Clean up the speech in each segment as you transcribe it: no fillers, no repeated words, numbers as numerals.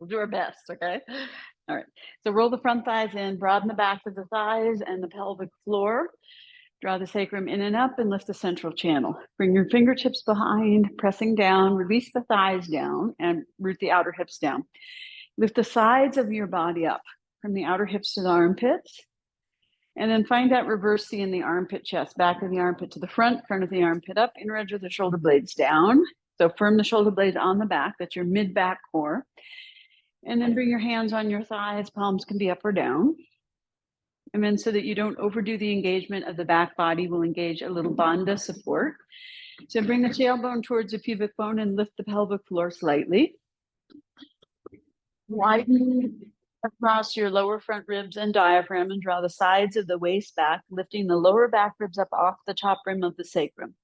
We'll do our best, okay? All right. So roll the front thighs in, broaden the backs of the thighs and the pelvic floor. Draw the sacrum in and up and lift the central channel. Bring your fingertips behind, pressing down, release the thighs down and root the outer hips down. Lift the sides of your body up from the outer hips to the armpits. And then find that reverse C in the armpit chest, back of the armpit to the front, front of the armpit up, inner edge of the shoulder blades down. So firm the shoulder blades on the back, that's your mid-back core. And then bring your hands on your thighs, palms can be up or down. And then so that you don't overdo the engagement of the back body, we'll engage a little bandha support. So bring the tailbone towards the pubic bone and lift the pelvic floor slightly. Widen across your lower front ribs and diaphragm and draw the sides of the waist back, lifting the lower back ribs up off the top rim of the sacrum.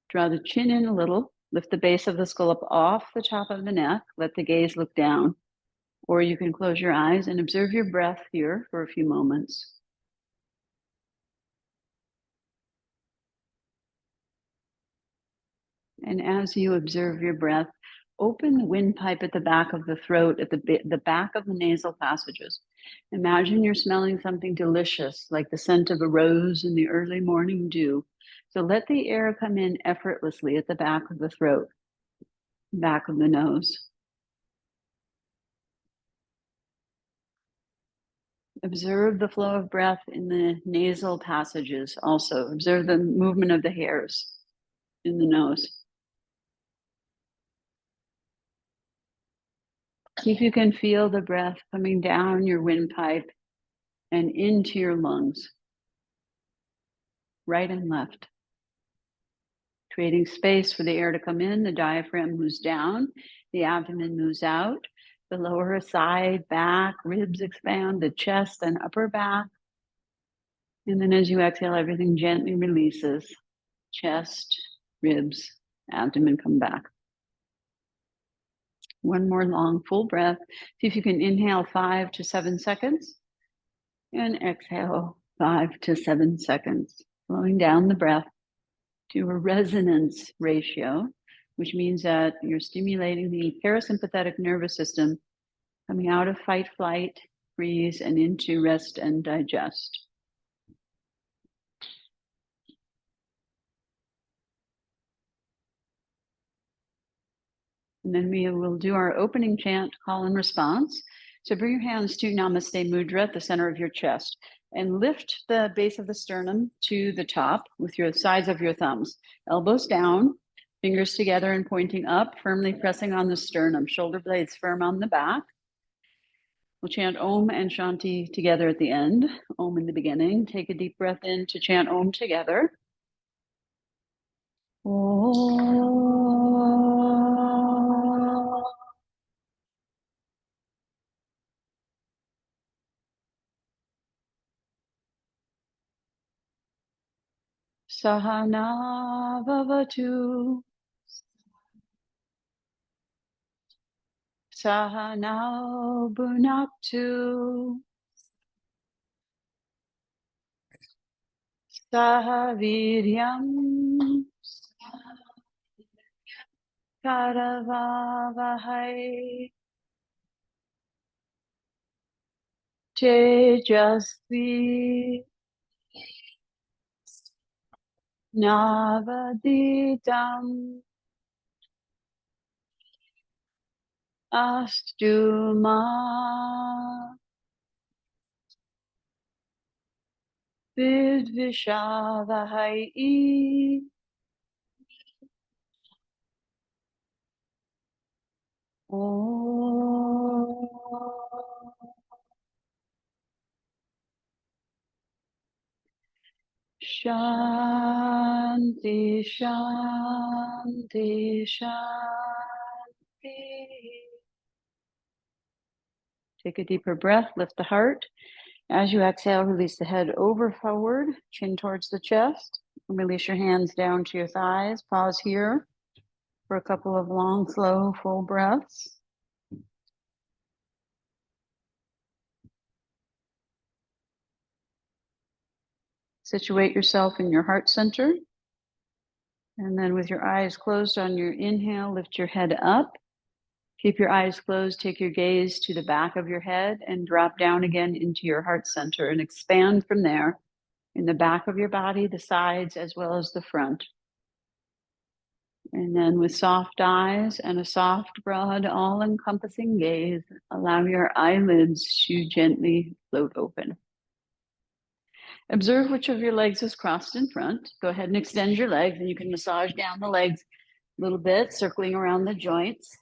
Draw the chin in a little, lift the base of the skull up off the top of the neck, let the gaze look down. Or you can close your eyes and observe your breath here for a few moments. And as you observe your breath, open the windpipe at the back of the throat, at the back of the nasal passages. Imagine you're smelling something delicious, like the scent of a rose in the early morning dew. So let the air come in effortlessly at the back of the throat, back of the nose. Observe the flow of breath in the nasal passages also. Observe the movement of the hairs in the nose. See if you can feel the breath coming down your windpipe and into your lungs, right and left. Creating space for the air to come in, the diaphragm moves down, the abdomen moves out, the lower side, back, ribs expand, the chest and upper back. And then as you exhale, everything gently releases. Chest, ribs, abdomen come back. One more long, full breath. See if you can inhale 5 to 7 seconds and exhale 5 to 7 seconds, slowing down the breath to a resonance ratio, which means that you're stimulating the parasympathetic nervous system, coming out of fight, flight, freeze, and into rest and digest. And then we will do our opening chant, call and response. So bring your hands to Namaste Mudra at the center of your chest and lift the base of the sternum to the top with your sides of your thumbs. Elbows down, fingers together and pointing up, firmly pressing on the sternum, shoulder blades firm on the back. We'll chant Om and Shanti together at the end. Om in the beginning. Take a deep breath in to chant Om together. Om. Sahana Bhavatu. Sahana Bhunaktu. Sahaviryam Karavavahai Tejasvi Navaditam Astuma Vidvishavahai. Om. Shanti, Shanti, Shanti. Take a deeper breath, lift the heart. As you exhale, release the head over forward, chin towards the chest. And release your hands down to your thighs. Pause here for a couple of long, slow, full breaths. Situate yourself in your heart center. And then with your eyes closed on your inhale, lift your head up. Keep your eyes closed, take your gaze to the back of your head and drop down again into your heart center and expand from there in the back of your body, the sides, as well as the front. And then with soft eyes and a soft, broad, all-encompassing gaze, allow your eyelids to gently float open. Observe which of your legs is crossed in front. Go ahead and extend your legs, and you can massage down the legs a little bit, circling around the joints.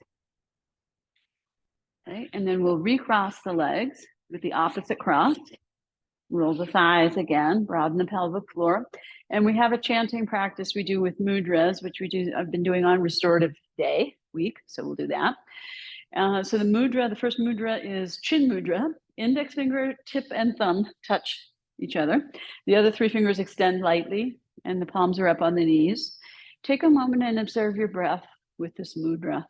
Okay, and then we'll recross the legs with the opposite cross. Roll the thighs again, broaden the pelvic floor. And we have a chanting practice we do with mudras, which I've been doing on Restorative week, so we'll do that. So the first mudra is chin mudra. Index finger, tip, and thumb touch each other. The other three fingers extend lightly, and the palms are up on the knees. Take a moment and observe your breath with this mudra.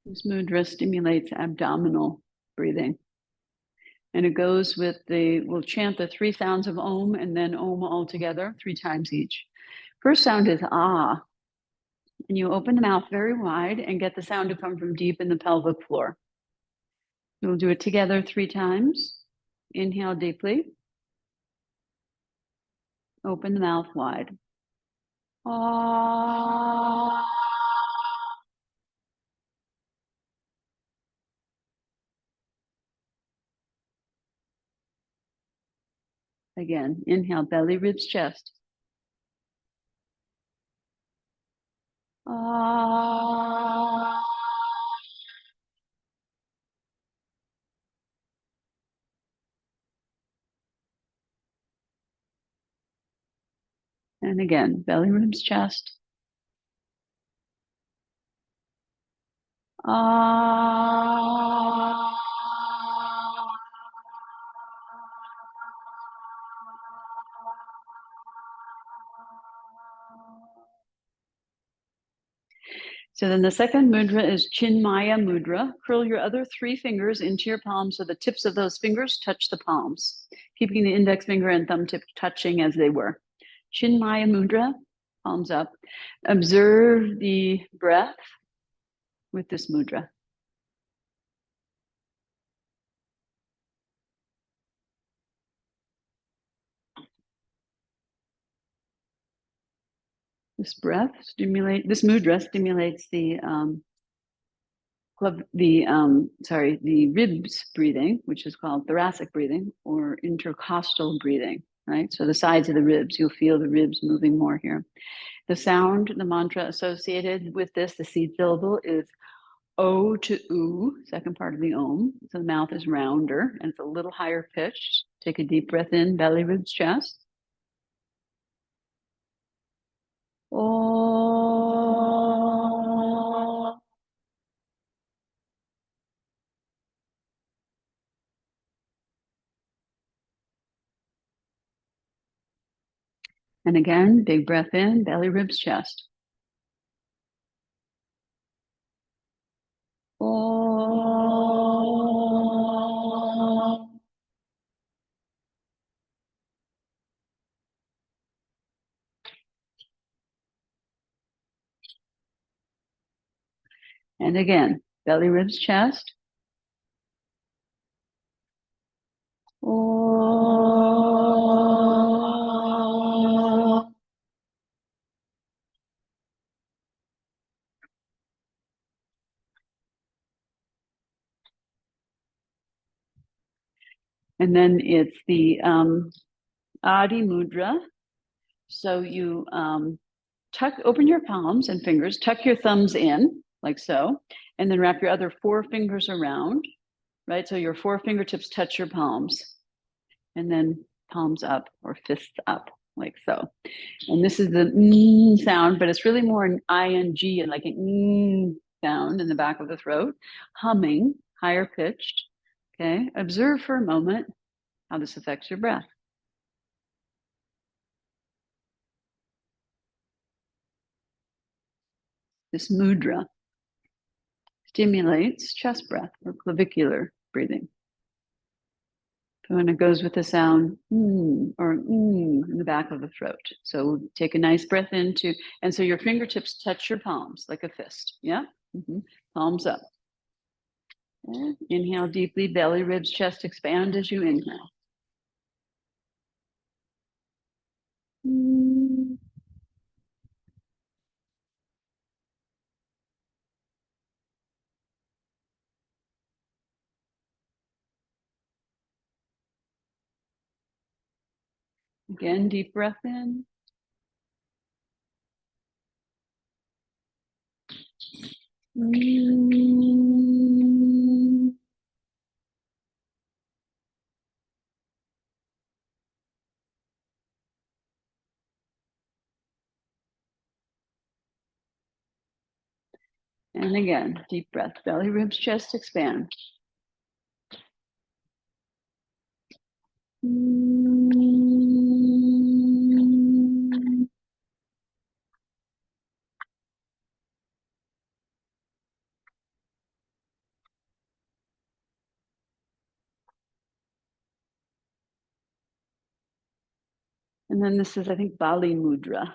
This mudra stimulates abdominal breathing. And it goes with we'll chant the three sounds of Om and then Om all together 3 times each. First sound is Ah. And you open the mouth very wide and get the sound to come from deep in the pelvic floor. We'll do it together 3 times. Inhale deeply. Open the mouth wide. Ah. Again, inhale, belly, ribs, chest. Ah. And again, belly, ribs, chest. Ah. So then the second mudra is Chinmaya mudra. Curl your other 3 fingers into your palms so the tips of those fingers touch the palms, keeping the index finger and thumb tip touching as they were. Chinmaya mudra, palms up. Observe the breath with this mudra. This mudra stimulates the ribs breathing, which is called thoracic breathing or intercostal breathing, right? So the sides of the ribs, you'll feel the ribs moving more here. The sound, the mantra associated with this, the seed syllable is O to U, second part of the Om. So the mouth is rounder and it's a little higher pitched. Take a deep breath in, belly, ribs, chest. Oh. And again, big breath in, belly, ribs, chest. Oh. And again, belly, ribs, chest. Oh. And then it's the Adi Mudra. So you open your palms and fingers, tuck your thumbs in like so, and then wrap your other 4 fingers around, right? So your 4 fingertips touch your palms, and then palms up or fists up like so. And this is the sound, but it's really more an ing and like an sound in the back of the throat, humming, higher pitched. Okay, observe for a moment how this affects your breath. This mudra. stimulates chest breath or clavicular breathing. So when it goes with the sound or in the back of the throat. So take a nice breath into, and so your fingertips touch your palms like a fist. Yeah. Palms up. And inhale deeply, belly, ribs, chest expand as you inhale. Again, deep breath in. And again, deep breath, belly, ribs, chest expand. And then this is, I think, Bali Mudra,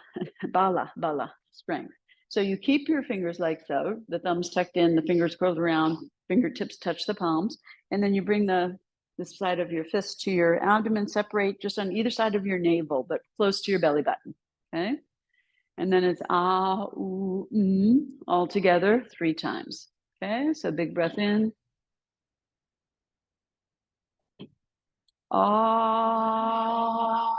Bala, strength. So you keep your fingers like so, the thumbs tucked in, the fingers curled around, fingertips touch the palms, and then you bring this side of your fist to your abdomen, separate just on either side of your navel, but close to your belly button, okay? And then it's ah, ooh, all together 3 times, okay? So big breath in, ah,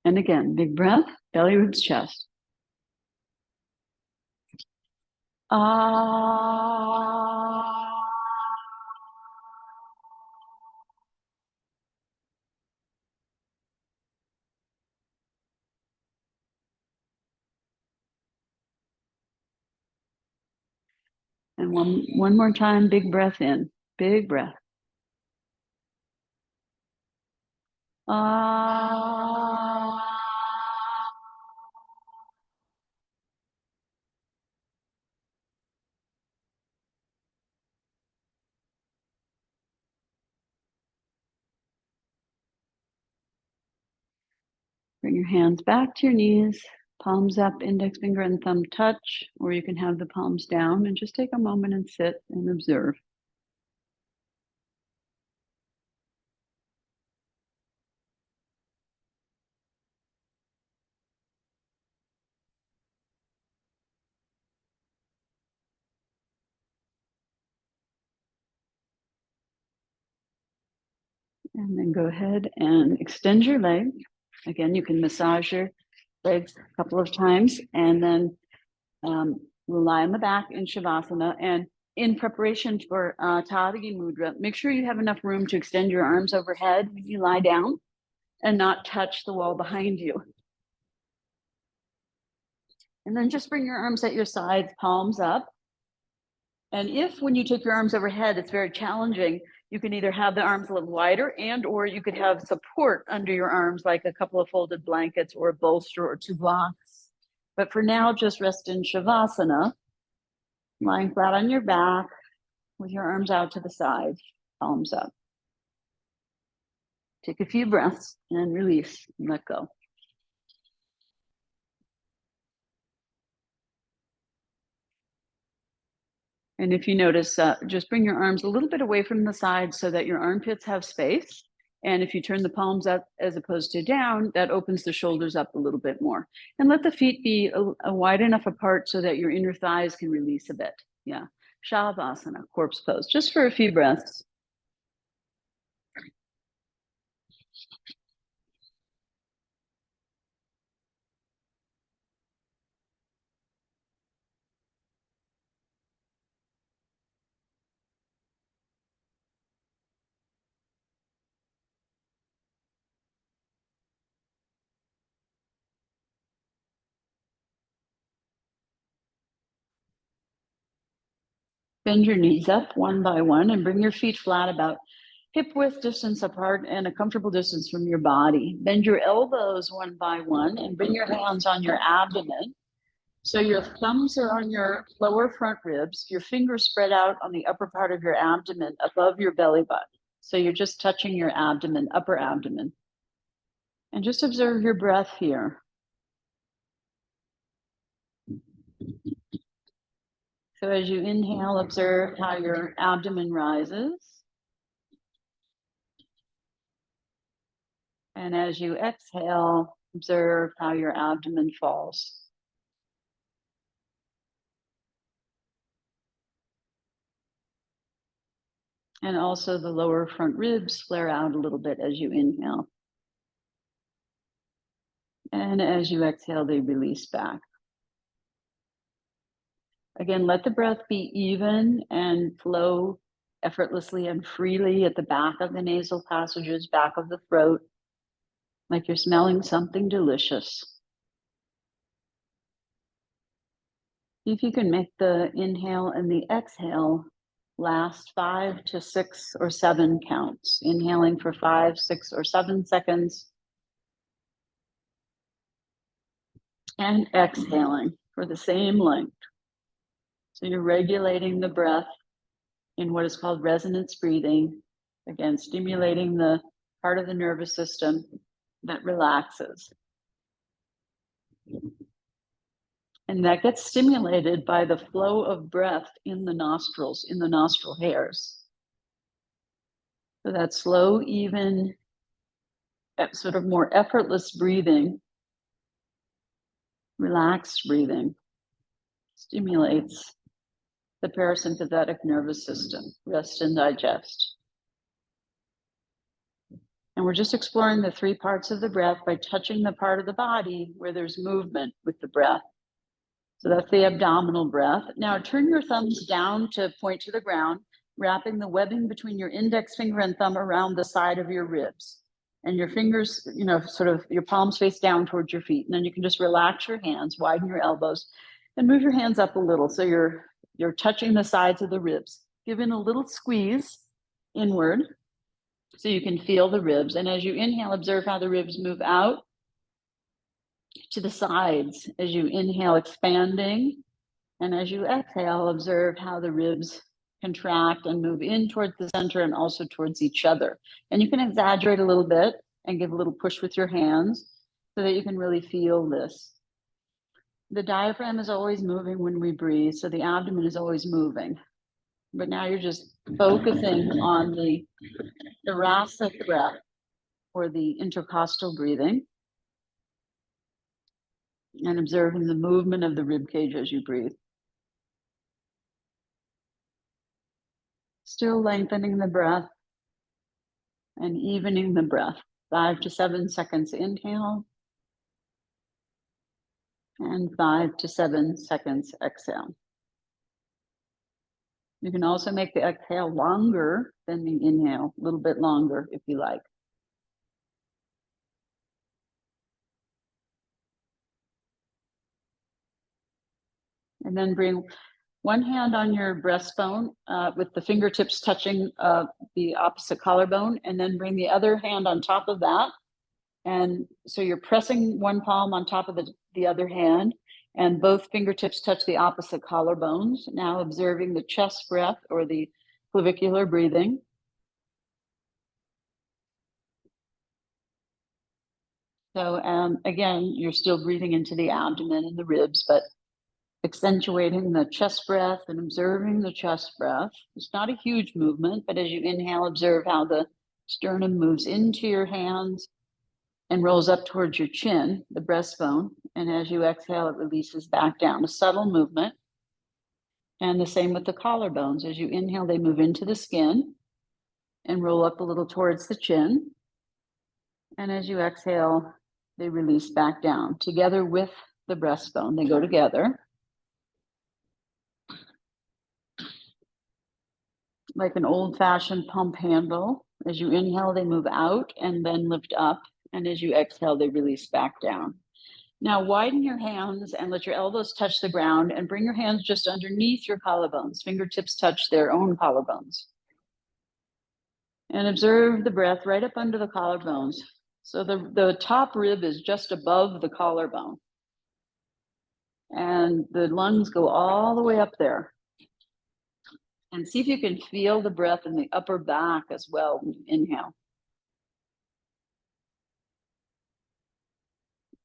and again, big breath, belly, ribs, chest. Ah. And one more time, big breath in, big breath. Ah. Bring your hands back to your knees, palms up, index finger and thumb touch, or you can have the palms down and just take a moment and sit and observe. And then go ahead and extend your leg. Again, you can massage your legs a couple of times and then we'll lie on the back in Shavasana. And in preparation for Tadagi Mudra, make sure you have enough room to extend your arms overhead when you lie down and not touch the wall behind you. And then just bring your arms at your sides, palms up. And if when you take your arms overhead, it's very challenging, you can either have the arms a little wider or you could have support under your arms, like a couple of folded blankets or a bolster or 2 blocks. But for now, just rest in Shavasana, lying flat on your back with your arms out to the side, palms up. Take a few breaths and release and let go. And if you notice, just bring your arms a little bit away from the side so that your armpits have space. And if you turn the palms up as opposed to down, that opens the shoulders up a little bit more. And let the feet be a wide enough apart so that your inner thighs can release a bit. Yeah. Shavasana, corpse pose, just for a few breaths. Bend your knees up one by one and bring your feet flat about hip width distance apart and a comfortable distance from your body. Bend your elbows one by one and bring your hands on your abdomen. So your thumbs are on your lower front ribs, your fingers spread out on the upper part of your abdomen above your belly button. So you're just touching your abdomen, upper abdomen. And just observe your breath here. So as you inhale, observe how your abdomen rises. And as you exhale, observe how your abdomen falls. And also the lower front ribs flare out a little bit as you inhale. And as you exhale, they release back. Again, let the breath be even and flow effortlessly and freely at the back of the nasal passages, back of the throat, like you're smelling something delicious. If you can make the inhale and the exhale last 5 to 6 or 7 counts, inhaling for 5, 6, or 7 seconds, and exhaling for the same length. So you're regulating the breath in what is called resonance breathing, again, stimulating the part of the nervous system that relaxes. And that gets stimulated by the flow of breath in the nostrils, in the nostril hairs. So that slow, even, sort of more effortless breathing, relaxed breathing, stimulates the parasympathetic nervous system, rest and digest. And we're just exploring the 3 parts of the breath by touching the part of the body where there's movement with the breath. So that's the abdominal breath. Now turn your thumbs down to point to the ground, wrapping the webbing between your index finger and thumb around the side of your ribs. And your fingers, sort of your palms face down towards your feet. And then you can just relax your hands, widen your elbows, and move your hands up a little. So you're touching the sides of the ribs. Give in a little squeeze inward so you can feel the ribs. And as you inhale, observe how the ribs move out to the sides as you inhale, expanding. And as you exhale, observe how the ribs contract and move in towards the center and also towards each other. And you can exaggerate a little bit and give a little push with your hands so that you can really feel this. The diaphragm is always moving when we breathe, so the abdomen is always moving. But now you're just focusing on the thoracic breath or the intercostal breathing and observing the movement of the rib cage as you breathe. Still lengthening the breath and evening the breath. 5 to 7 seconds inhale and 5 to 7 seconds exhale. You can also make the exhale longer than the inhale, a little bit longer if you like. And then bring one hand on your breastbone with the fingertips touching the opposite collarbone, and then bring the other hand on top of that. And so you're pressing one palm on top of the other hand, and both fingertips touch the opposite collarbones. Now observing the chest breath or the clavicular breathing. So again, you're still breathing into the abdomen and the ribs, but accentuating the chest breath and observing the chest breath. It's not a huge movement, but as you inhale, observe how the sternum moves into your hands and rolls up towards your chin, the breastbone. And as you exhale, it releases back down. A subtle movement. And the same with the collarbones. As you inhale, they move into the skin and roll up a little towards the chin. And as you exhale, they release back down together with the breastbone. They go together. Like an old-fashioned pump handle. As you inhale, they move out and then lift up. And as you exhale, they release back down. Now widen your hands and let your elbows touch the ground and bring your hands just underneath your collarbones. Fingertips touch their own collarbones. And observe the breath right up under the collarbones. So the top rib is just above the collarbone. And the lungs go all the way up there. And see if you can feel the breath in the upper back as well when you inhale.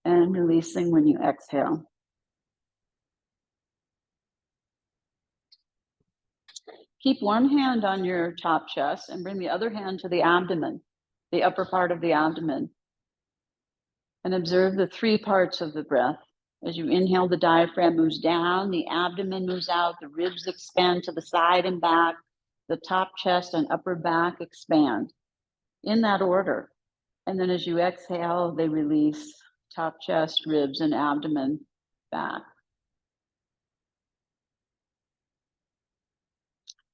And releasing when you exhale. Keep one hand on your top chest and bring the other hand to the abdomen, the upper part of the abdomen. And observe the three parts of the breath. As you inhale, the diaphragm moves down, the abdomen moves out, the ribs expand to the side and back, the top chest and upper back expand in that order. And then as you exhale, they release top chest, ribs, and abdomen back.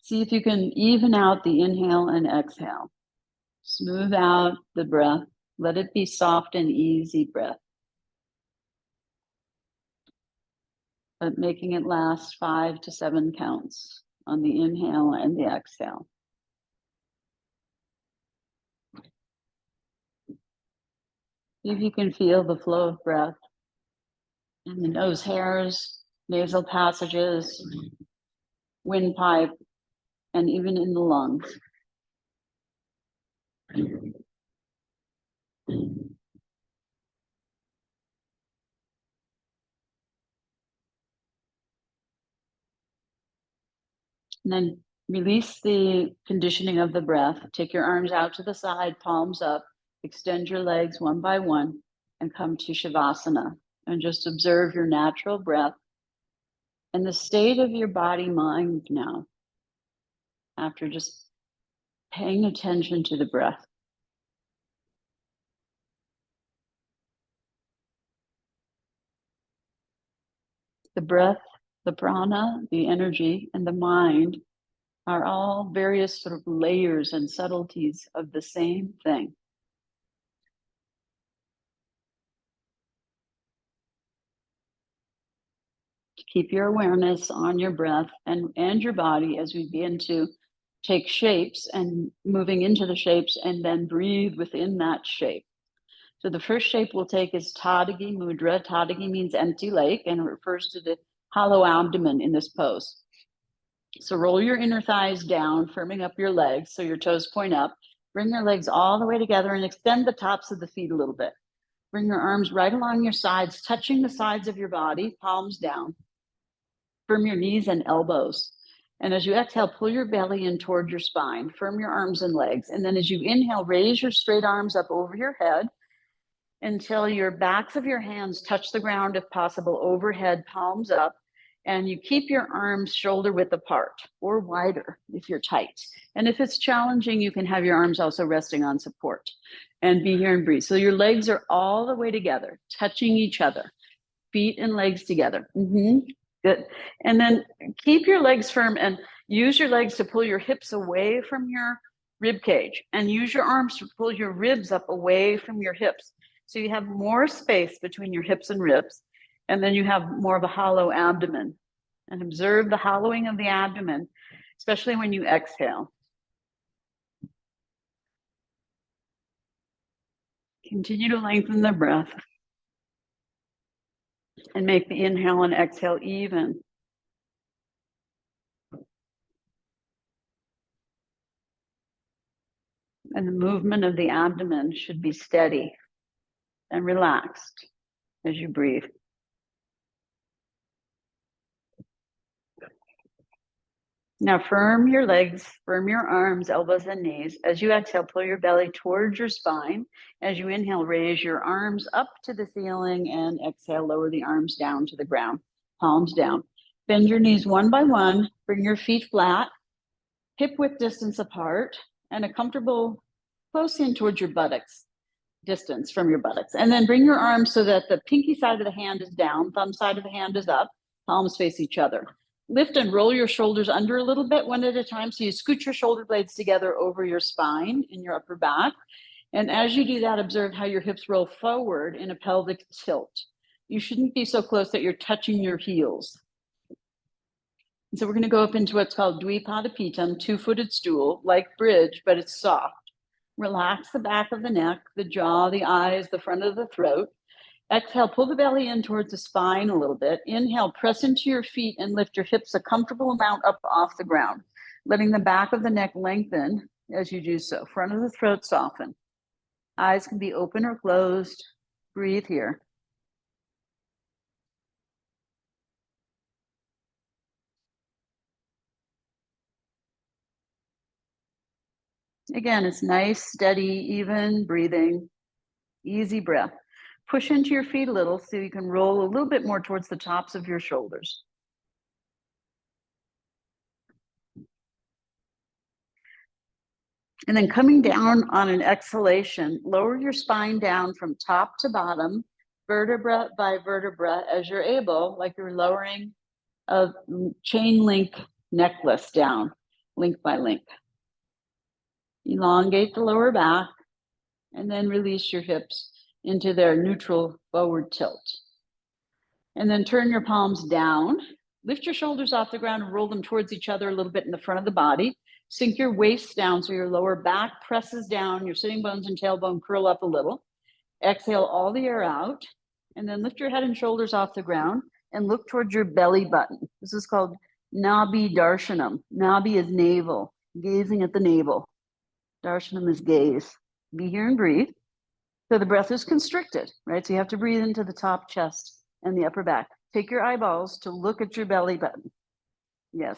See if you can even out the inhale and exhale. Smooth out the breath. Let it be soft and easy breath. But making it last 5 to 7 counts on the inhale and the exhale. See if you can feel the flow of breath in the nose hairs, nasal passages, windpipe, and even in the lungs. And then release the conditioning of the breath. Take your arms out to the side, palms up, extend your legs one by one, and come to Shavasana. And just observe your natural breath and the state of your body mind now, after just paying attention to the breath. The breath, the prana, the energy, and the mind are all various sort of layers and subtleties of the same thing. Keep your awareness on your breath and your body as we begin to take shapes and moving into the shapes and then breathe within that shape. So the first shape we'll take is Tadagi Mudra. Tadagi means empty lake and it refers to the hollow abdomen in this pose. So roll your inner thighs down, firming up your legs so your toes point up. Bring your legs all the way together and extend the tops of the feet a little bit. Bring your arms right along your sides, touching the sides of your body, palms down. Firm your knees and elbows. And as you exhale, pull your belly in toward your spine. Firm your arms and legs. And then as you inhale, raise your straight arms up over your head until your backs of your hands touch the ground, if possible, overhead, palms up. And you keep your arms shoulder width apart or wider if you're tight. And if it's challenging, you can have your arms also resting on support and be here and breathe. So your legs are all the way together, touching each other, feet and legs together. Good. And then keep your legs firm and use your legs to pull your hips away from your rib cage and use your arms to pull your ribs up away from your hips. So you have more space between your hips and ribs, and then you have more of a hollow abdomen. And observe the hollowing of the abdomen, especially when you exhale. Continue to lengthen the breath and make the inhale and exhale even. And the movement of the abdomen should be steady and relaxed as you breathe. Now firm your legs, firm your arms, elbows, and knees. As you exhale, pull your belly towards your spine. As you inhale, raise your arms up to the ceiling, and exhale, lower the arms down to the ground, palms down. Bend your knees one by one, bring your feet flat, hip width distance apart, and a comfortable close in towards your buttocks, distance from your buttocks. And then bring your arms so that the pinky side of the hand is down, thumb side of the hand is up, palms face each other. Lift and roll your shoulders under a little bit, one at a time. So you scoot your shoulder blades together over your spine in your upper back. And as you do that, observe how your hips roll forward in a pelvic tilt. you shouldn't be so close that you're touching your heels. And so we're going to go up into what's called Dvipadapitam, two-footed stool, like bridge, but it's soft. Relax the back of the neck, the jaw, the eyes, the front of the throat. Exhale, pull the belly in towards the spine a little bit. Inhale, press into your feet and lift your hips a comfortable amount up off the ground, letting the back of the neck lengthen as you do so. Front of the throat soften. Eyes can be open or closed. Breathe here. Again, it's nice, steady, even breathing, easy breath. Push into your feet a little so you can roll a little bit more towards the tops of your shoulders. And then coming down on an exhalation, lower your spine down from top to bottom, vertebra by vertebra as you're able, like you're lowering a chain link necklace down, link by link. Elongate the lower back and then release your hips into their neutral forward tilt. And then turn your palms down. Lift your shoulders off the ground and roll them towards each other a little bit in the front of the body. Sink your waist down so your lower back presses down, your sitting bones and tailbone curl up a little. Exhale all the air out, and then lift your head and shoulders off the ground and look towards your belly button. This is called Nabi Darshanam. Nabi is navel, gazing at the navel. Darshanam is gaze. Be here and breathe. So the breath is constricted, right? So you have to breathe into the top chest and the upper back. Take your eyeballs to look at your belly button. Yes.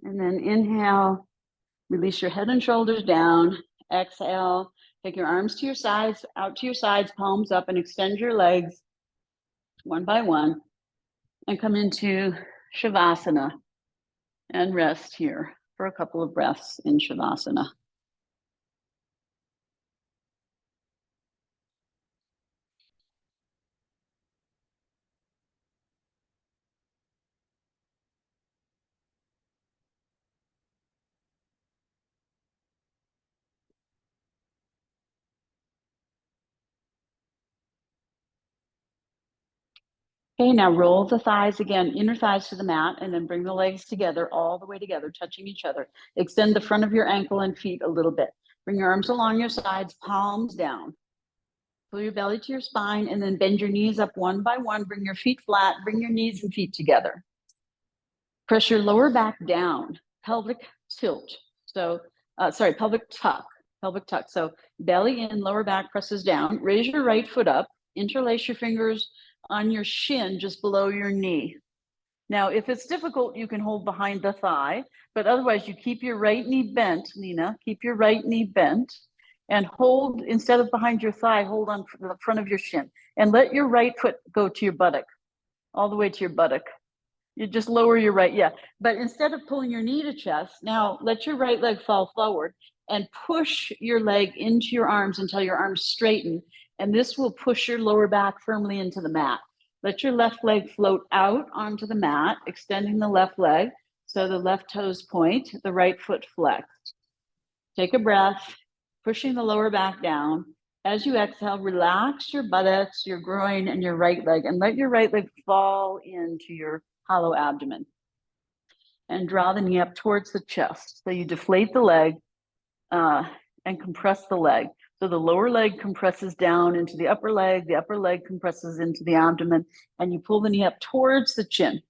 And then inhale, release your head and shoulders down. Exhale, take your arms to your sides, out to your sides, palms up, and extend your legs one by one. And come into Shavasana and rest here for a couple of breaths in Shavasana. Okay, now roll the thighs again, inner thighs to the mat, and then bring the legs together, all the way together, touching each other. Extend the front of your ankle and feet a little bit. Bring your arms along your sides, palms down. Pull your belly to your spine, and then bend your knees up one by one. Bring your feet flat, bring your knees and feet together. Press your lower back down, pelvic tilt. So, pelvic tuck, So belly in, lower back presses down. Raise your right foot up, interlace your fingers on your shin just below your knee. Now, if it's difficult, you can hold behind the thigh, but otherwise you keep your right knee bent, Nina, keep your right knee bent and hold, instead of behind your thigh, hold on the front of your shin and let your right foot go to your buttock, all the way to your buttock. You just lower your right, yeah. But instead of pulling your knee to chest, now let your right leg fall forward and push your leg into your arms until your arms straighten. And this will push your lower back firmly into the mat. Let your left leg float out onto the mat, extending the left leg. So the left toes point, the right foot flexed. Take a breath, pushing the lower back down. As you exhale, relax your buttocks, your groin, and your right leg, and let your right leg fall into your hollow abdomen. And draw the knee up towards the chest. So you deflate the leg and compress the leg. So the lower leg compresses down into the upper leg compresses into the abdomen, and you pull the knee up towards the chin.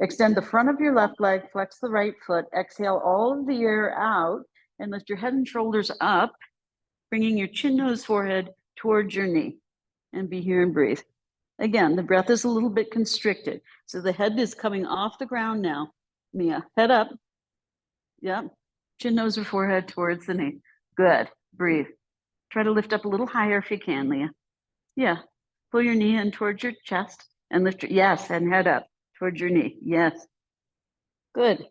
Extend the front of your left leg, flex the right foot, exhale all of the air out, and lift your head and shoulders up, bringing your chin, nose, forehead towards your knee. And be here and breathe. Again, the breath is a little bit constricted. So the head is coming off the ground now. Mia, head up. Yep. Chin, nose, or forehead towards the knee. Good. Breathe. Try to lift up a little higher if you can, Leah. Yeah. Pull your knee in towards your chest and lift your, yes, and head up towards your knee. Yes. Good.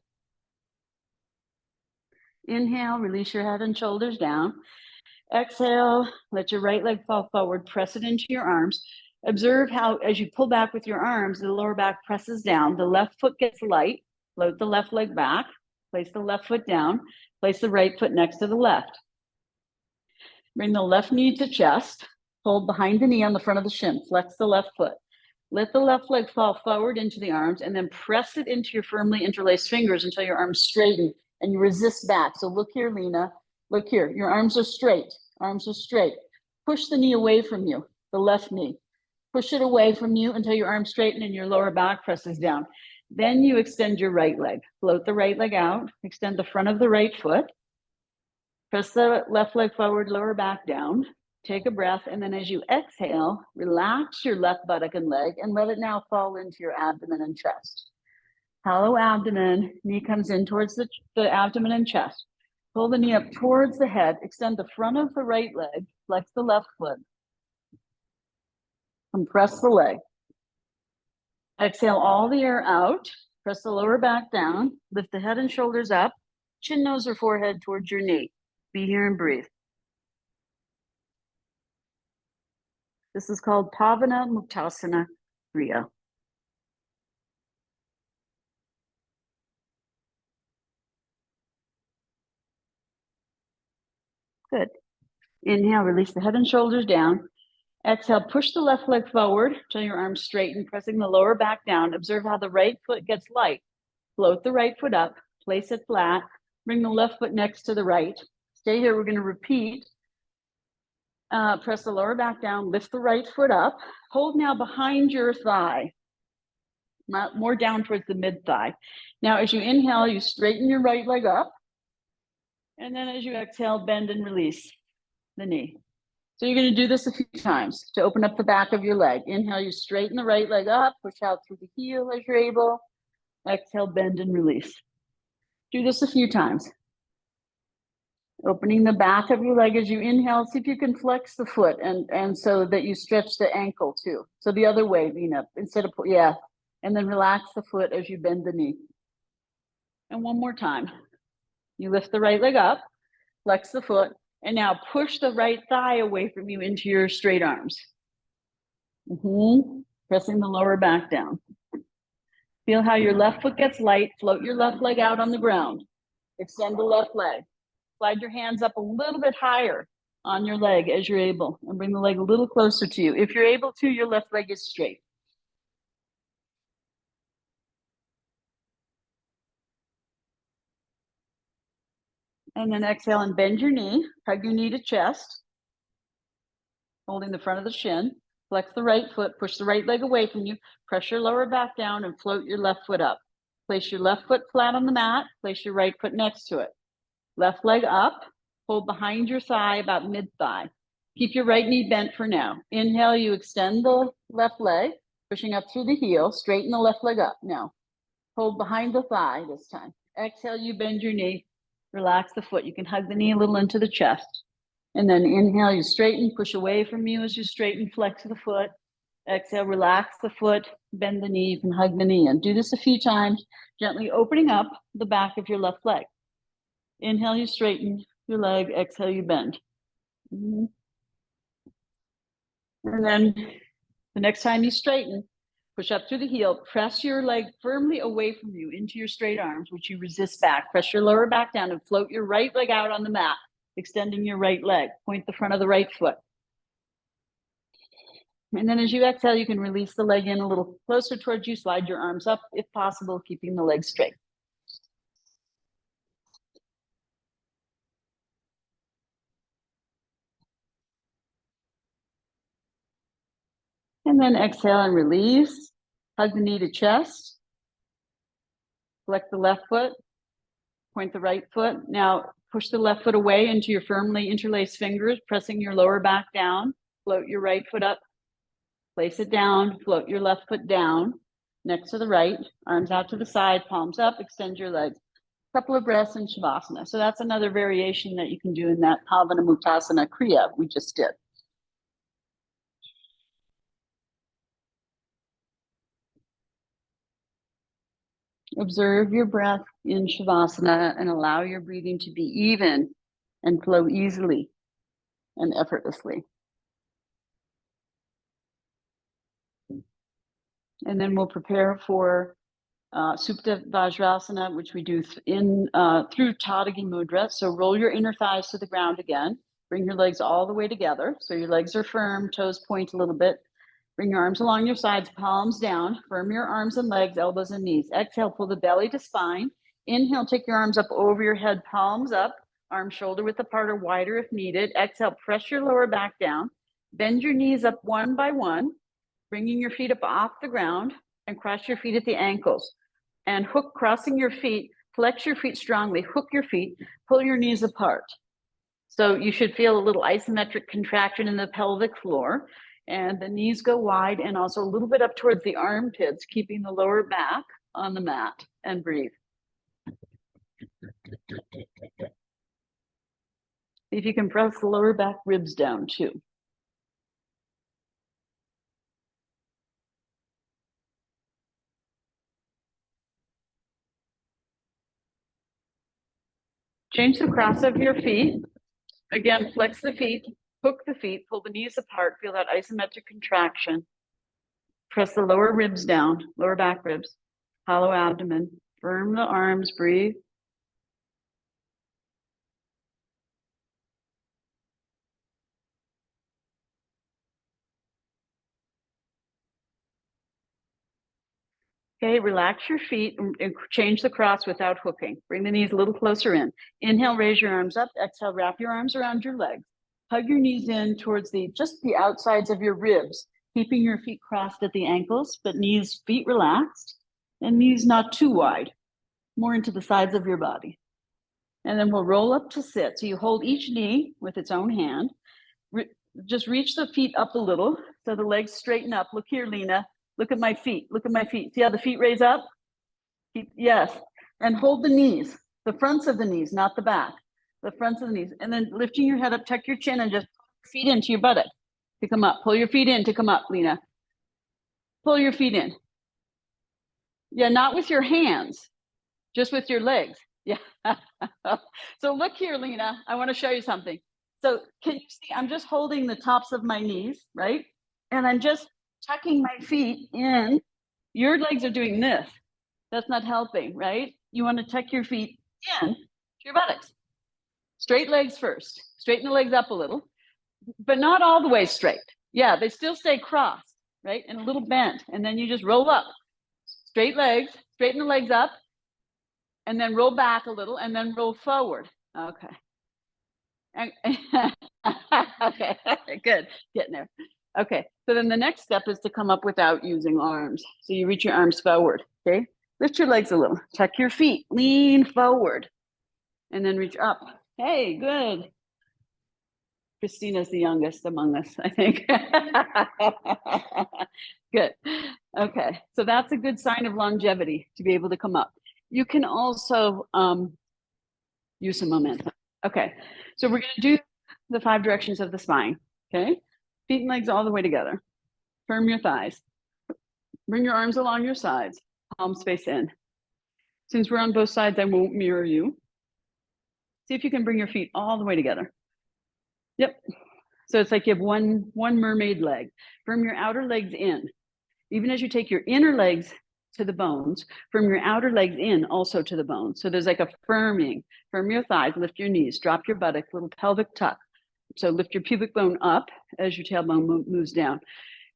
Inhale, release your head and shoulders down. Exhale, let your right leg fall forward, press it into your arms. Observe how, as you pull back with your arms, the lower back presses down. The left foot gets light. Float the left leg back. Place the left foot down. Place the right foot next to the left. Bring the left knee to chest. Hold behind the knee on the front of the shin. Flex the left foot. Let the left leg fall forward into the arms and then press it into your firmly interlaced fingers until your arms straighten and you resist back. So look here, Lena. Look here. Your arms are straight. Arms are straight. Push the knee away from you, the left knee. Push it away from you until your arms straighten and your lower back presses down. Then you extend your right leg. Float the right leg out. Extend the front of the right foot. Press the left leg forward, lower back down. Take a breath, and then as you exhale, relax your left buttock and leg and let it now fall into your abdomen and chest. Hollow abdomen, knee comes in towards the abdomen and chest. Pull the knee up towards the head, extend the front of the right leg, flex the left foot. Compress the leg. Exhale all the air out, press the lower back down, lift the head and shoulders up, chin, nose, or forehead towards your knee. Be here and breathe. This is called Pavana Muktasana Kriya. Good. Inhale, release the head and shoulders down. Exhale, push the left leg forward till your arms straighten, pressing the lower back down. Observe how the right foot gets light. Float the right foot up, place it flat, bring the left foot next to the right. Stay here, we're gonna repeat. Press the lower back down, lift the right foot up. Hold now behind your thigh, more down towards the mid thigh. Now, as you inhale, you straighten your right leg up. And then as you exhale, bend and release the knee. So you're gonna do this a few times to open up the back of your leg. Inhale, you straighten the right leg up, push out through the heel as you're able. Exhale, bend and release. Do this a few times. Opening the back of your leg as you inhale, see if you can flex the foot and so that you stretch the ankle too. So the other way, Lena, instead of, yeah. And then relax the foot as you bend the knee. And one more time. You lift the right leg up, flex the foot, and now push the right thigh away from you into your straight arms. Pressing the lower back down. Feel how your left foot gets light. Float your left leg out on the ground. Extend the left leg. Slide your hands up a little bit higher on your leg as you're able, and bring the leg a little closer to you. If you're able to, your left leg is straight. And then exhale and bend your knee. Hug your knee to chest, holding the front of the shin. Flex the right foot, push the right leg away from you, press your lower back down and float your left foot up. Place your left foot flat on the mat, place your right foot next to it. Left leg up, hold behind your thigh about mid-thigh. Keep your right knee bent for now. Inhale, you extend the left leg, pushing up through the heel, straighten the left leg up. Now, hold behind the thigh this time. Exhale, you bend your knee, relax the foot. You can hug the knee a little into the chest. And then inhale, you straighten, push away from you as you straighten, flex the foot. Exhale, relax the foot, bend the knee, you can hug the knee in. Do this a few times, gently opening up the back of your left leg. Inhale, you straighten your leg, exhale, you bend. And then the next time you straighten, push up through the heel, press your leg firmly away from you into your straight arms, which you resist back. Press your lower back down and float your right leg out on the mat, extending your right leg. Point the front of the right foot. And then as you exhale, you can release the leg in a little closer towards you, slide your arms up if possible, keeping the leg straight. And then exhale and release. Hug the knee to chest. Flex the left foot. Point the right foot. Now push the left foot away into your firmly interlaced fingers, pressing your lower back down. Float your right foot up. Place it down. Float your left foot down. Next to the right. Arms out to the side. Palms up. Extend your legs. Couple of breaths in Shavasana. So that's another variation that you can do in that Pavana Muktasana Kriya we just did. Observe your breath in Shavasana and allow your breathing to be even and flow easily and effortlessly. And then we'll prepare for Supta Vajrasana, which we do through Tadagi Mudra. So roll your inner thighs to the ground again. Bring your legs all the way together. So your legs are firm, toes point a little bit. Bring your arms along your sides, palms down. Firm your arms and legs, elbows and knees. Exhale, pull the belly to spine. Inhale, take your arms up over your head, palms up, arm shoulder width apart or wider if needed. Exhale, press your lower back down. Bend your knees up one by one, bringing your feet up off the ground and cross your feet at the ankles. And hook, crossing your feet, flex your feet strongly, hook your feet, pull your knees apart. So you should feel a little isometric contraction in the pelvic floor, and the knees go wide and also a little bit up towards the armpits, keeping the lower back on the mat, and breathe. If you can press the lower back ribs down too. Change the cross of your feet. Again, flex the feet, hook the feet, pull the knees apart, feel that isometric contraction. Press the lower ribs down, lower back ribs, hollow abdomen, firm the arms, breathe. Okay, relax your feet and change the cross without hooking. Bring the knees a little closer in. Inhale, raise your arms up. Exhale, wrap your arms around your legs. Hug your knees in towards just the outsides of your ribs, keeping your feet crossed at the ankles, but feet relaxed, and knees not too wide, more into the sides of your body. And then we'll roll up to sit. So you hold each knee with its own hand. Just reach the feet up a little so the legs straighten up. Look here, Lena. Look at my feet. Look at my feet. See how the feet raise up? Yes. And hold the knees, the fronts of the knees, not the back, the fronts of the knees. And then lifting your head up, tuck your chin and just pull your feet into your buttock to come up. Pull your feet in to come up, Lena. Pull your feet in. Yeah, not with your hands, just with your legs. Yeah. So look here, Lena. I want to show you something. So can you see, I'm just holding the tops of my knees, right? And I'm just tucking my feet in. Your legs are doing this. That's not helping, right? You want to tuck your feet in to your buttocks. Straight legs first. Straighten the legs up a little, but not all the way straight. Yeah, they still stay crossed, right? And a little bent. And then you just roll up. Straight legs, straighten the legs up, and then roll back a little, and then roll forward. Okay. Okay, good, getting there. Okay, so then the next step is to come up without using arms. So you reach your arms forward, okay? Lift your legs a little, tuck your feet, lean forward, and then reach up. Hey, good. Christina's the youngest among us, I think. Good. Okay, so that's a good sign of longevity to be able to come up. You can also use some momentum. Okay, so we're going to do the 5 directions of the spine. Okay, feet and legs all the way together. Firm your thighs. Bring your arms along your sides, palms face in. Since we're on both sides, I won't mirror you. See if you can bring your feet all the way together. Yep. So it's like you have one mermaid leg. Firm your outer legs in. Even as you take your inner legs to the bones, firm your outer legs in also to the bones. So there's like a firming. Firm your thighs, lift your knees, drop your buttocks, little pelvic tuck. So lift your pubic bone up as your tailbone moves down.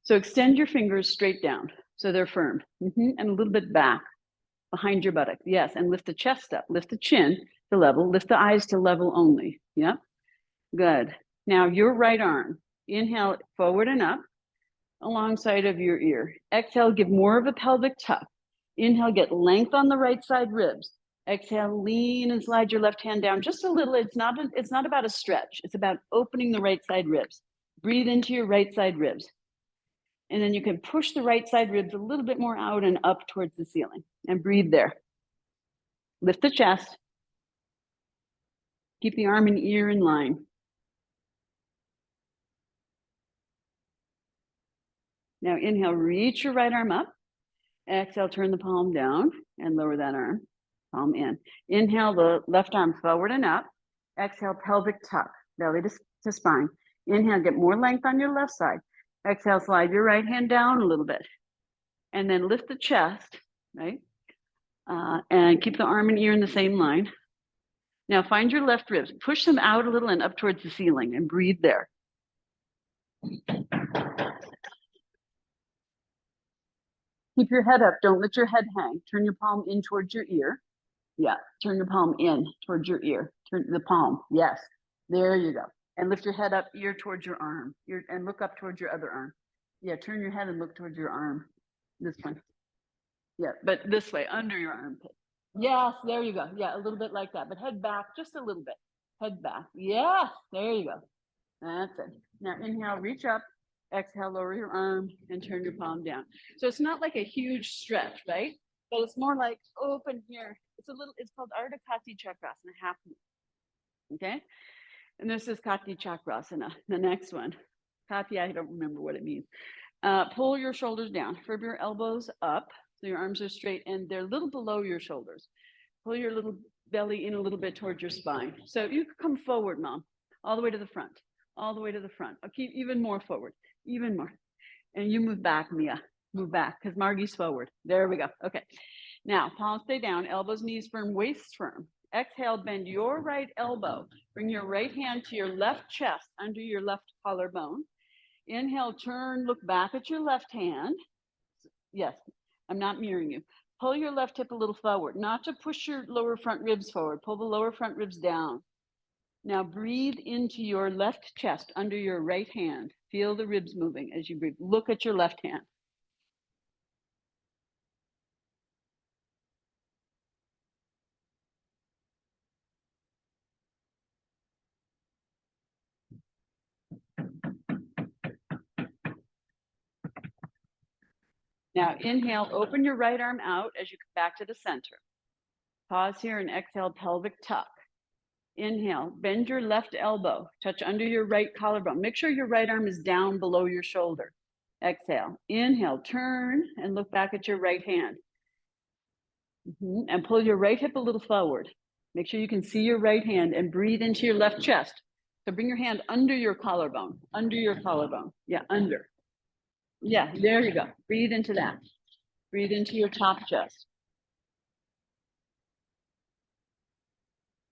So extend your fingers straight down so they're firm. And a little bit back behind your buttock. Yes, and lift the chest up, lift the chin to level, lift the eyes to level only. Yep, good. Now your right arm, inhale forward and up alongside of your ear. Exhale, give more of a pelvic tuck. Inhale, get length on the right side ribs. Exhale, lean and slide your left hand down just a little. It's not about a stretch. It's about opening the right side ribs. Breathe into your right side ribs. And then you can push the right side ribs a little bit more out and up towards the ceiling. And breathe there. Lift the chest. Keep the arm and ear in line. Now inhale, reach your right arm up. Exhale, turn the palm down and lower that arm, palm in. Inhale, the left arm forward and up. Exhale, pelvic tuck, belly to spine. Inhale, get more length on your left side. Exhale, slide your right hand down a little bit. And then lift the chest, right? And keep the arm and ear in the same line. Now find your left ribs, push them out a little and up towards the ceiling and breathe there. Keep your head up, don't let your head hang. Turn your palm in towards your ear. Yeah, turn your palm in towards your ear. Turn the palm, yes. There you go. And lift your head up, ear towards your arm, and look up towards your other arm. Yeah, turn your head and look towards your arm. This one. Yeah, but this way, under your armpit. Yes, there you go. Yeah, a little bit like that, but head back just a little bit. Head back. Yes, there you go. That's it. Now inhale, reach up. Exhale, lower your arm and turn your palm down. So it's not like a huge stretch, right? But it's more like open here. It's called Ardha Kati Chakrasana, half moon. Okay? And this is Kati Chakrasana, the next one. Kati, I don't remember what it means. Pull your shoulders down, curve your elbows up, so your arms are straight and they're a little below your shoulders. Pull your little belly in a little bit towards your spine. So you can come forward, Mom, all the way to the front, all the way to the front. I'll keep even more forward, even more. And you move back, Mia, move back, because Margie's forward. There we go. Okay. Now, palms stay down, elbows, knees firm, waist firm. Exhale, bend your right elbow. Bring your right hand to your left chest, under your left collarbone. Inhale, turn, look back at your left hand. Yes, I'm not mirroring you. Pull your left hip a little forward, not to push your lower front ribs forward. Pull the lower front ribs down. Now breathe into your left chest under your right hand. Feel the ribs moving as you breathe. Look at your left hand. Now inhale, open your right arm out as you come back to the center. Pause here and exhale, pelvic tuck. Inhale, bend your left elbow, touch under your right collarbone. Make sure your right arm is down below your shoulder. Exhale, inhale, turn and look back at your right hand. And pull your right hip a little forward. Make sure you can see your right hand and breathe into your left chest. So bring your hand under your collarbone, under your collarbone. Yeah, under. Yeah, there you go. Breathe into that. Breathe into your top chest.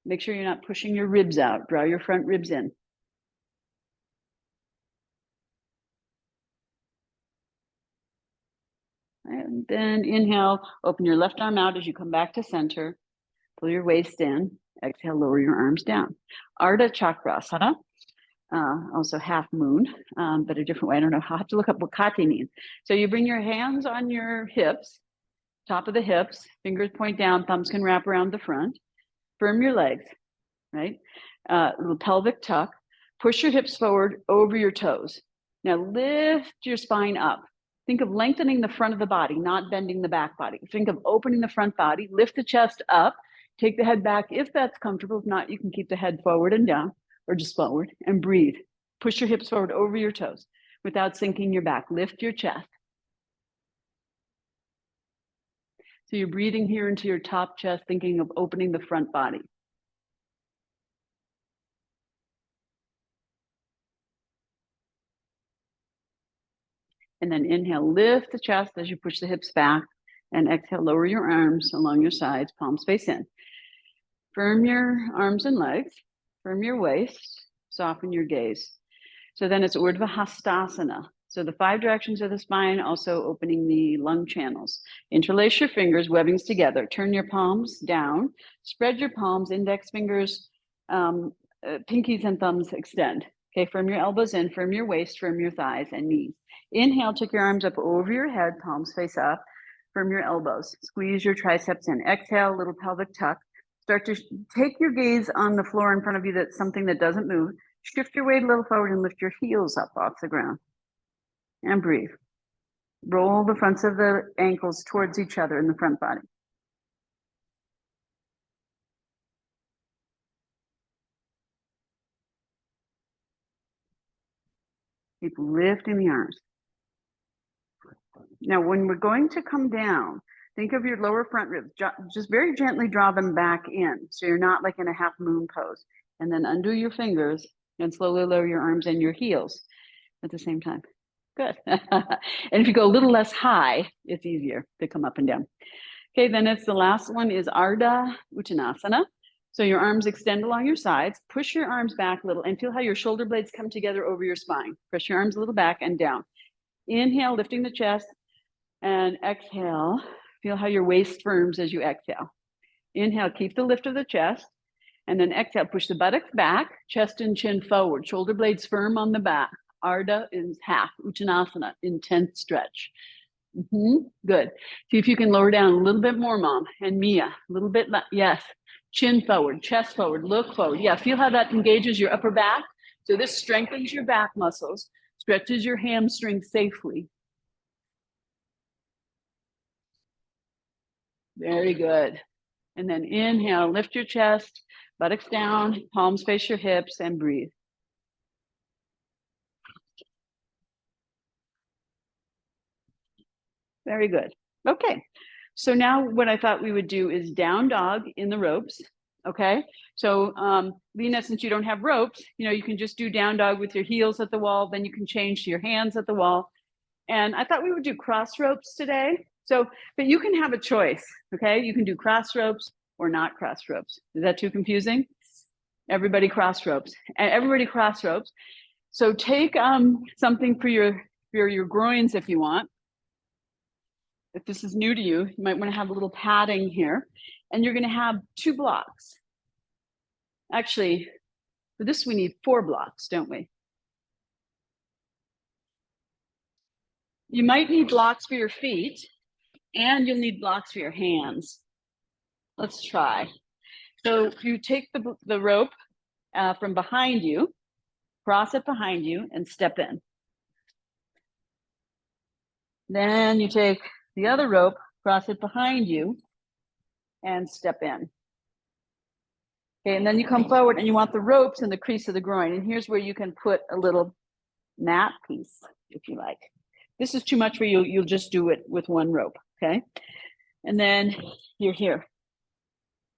Make sure you're not pushing your ribs out. Draw your front ribs in. And then inhale, open your left arm out as you come back to center. Pull your waist in. Exhale, lower your arms down. Ardha Chakrasana. Also half moon, but a different way. I don't know. I'll have to look up what Kati means. So you bring your hands on your hips, top of the hips, fingers point down, thumbs can wrap around the front. Firm your legs, right? Little pelvic tuck. Push your hips forward over your toes. Now lift your spine up. Think of lengthening the front of the body, not bending the back body. Think of opening the front body, lift the chest up, take the head back if that's comfortable. If not, you can keep the head forward and down, or just forward, and breathe. Push your hips forward over your toes without sinking your back. Lift your chest. So you're breathing here into your top chest, thinking of opening the front body. And then inhale, lift the chest as you push the hips back, and exhale, lower your arms along your sides, palms face in. Firm your arms and legs, firm your waist, soften your gaze. So then it's Urdhva Hastasana. So the 5 directions of the spine, also opening the lung channels. Interlace your fingers, webbings together. Turn your palms down. Spread your palms, index fingers, pinkies and thumbs extend. Okay, firm your elbows in, firm your waist, firm your thighs and knees. Inhale, take your arms up over your head, palms face up. Firm your elbows. Squeeze your triceps in. Exhale, little pelvic tuck. Start to take your gaze on the floor in front of you. That's something that doesn't move. Shift your weight a little forward and lift your heels up off the ground. And breathe. Roll the fronts of the ankles towards each other in the front body. Keep lifting the arms. Now, when we're going to come down, think of your lower front ribs. Just very gently draw them back in, so you're not like in a half moon pose. And then undo your fingers and slowly lower your arms and your heels at the same time. Good. And if you go a little less high, it's easier to come up and down. Okay, then it's the last one is Ardha Uttanasana. So your arms extend along your sides. Push your arms back a little and feel how your shoulder blades come together over your spine. Press your arms a little back and down. Inhale, lifting the chest, and exhale. Feel how your waist firms as you exhale. Inhale, keep the lift of the chest, and then exhale, push the buttocks back, chest and chin forward, shoulder blades firm on the back. Ardha is half, Uttanasana, intense stretch. Good. See if you can lower down a little bit more, Mom. And Mia, a little bit, yes. Chin forward, chest forward, look forward. Yeah, feel how that engages your upper back. So this strengthens your back muscles, stretches your hamstrings safely. Very good. And then inhale, lift your chest, buttocks down, palms face your hips, and breathe. Very good. Okay. So now what I thought we would do is down dog in the ropes. Okay. So Lena, since you don't have ropes, you can just do down dog with your heels at the wall. Then you can change to your hands at the wall. And I thought we would do cross ropes today. So, but you can have a choice. Okay. You can do cross ropes or not cross ropes. Is that too confusing? Everybody cross ropes. And everybody cross ropes. So take something for your groins if you want. If this is new to you, you might want to have a little padding here. And you're going to have 2 blocks. Actually, for this we need 4 blocks, don't we? You might need blocks for your feet, and you'll need blocks for your hands. Let's try. So you take the rope from behind you, cross it behind you, and step in. Then you take the other rope, cross it behind you, and step in. Okay, and then you come forward and you want the ropes in the crease of the groin. And here's where you can put a little mat piece, if you like. This is too much for you. You'll just do it with 1 rope, okay? And then you're here.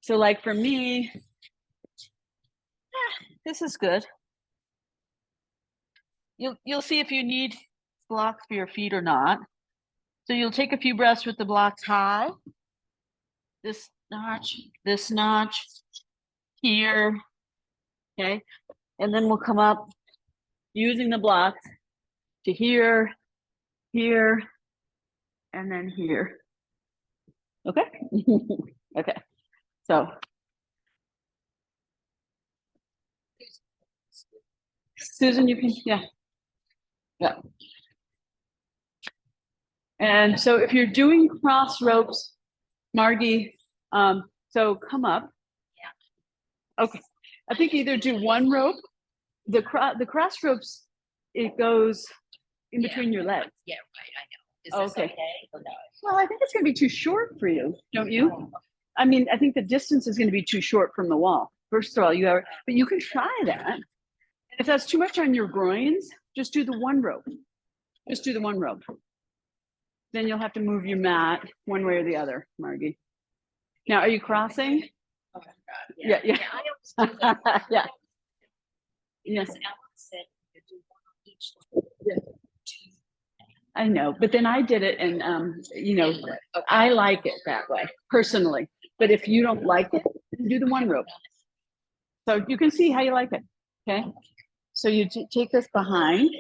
So like for me, this is good. You'll see if you need blocks for your feet or not. So you'll take a few breaths with the blocks high. This notch, here, okay? And then we'll come up using the blocks to here, here, and then here. Okay? Okay. So Susan, you can, yeah. And so if you're doing cross ropes, Margie, so come up. Yeah. Okay. I think either do 1 rope. The cross ropes, it goes in between your legs. Yeah, right. I know. Is this okay? Or no? Well, I think it's going to be too short for you, don't you? I mean, I think the distance is going to be too short from the wall. First of all, but you can try that. And if that's too much on your groins, just do the 1 rope. Just do the 1 rope. Then you'll have to move your mat one way or the other, Margie. Now, are you crossing? Oh my God. Yeah. Yeah. I always do that. Yeah. Yes. Alex said you do 1 on each. Yeah. I know, but then I did it, and okay. I like it that way personally. But if you don't like it, do the 1 rope. So you can see how you like it. Okay. So you take this behind,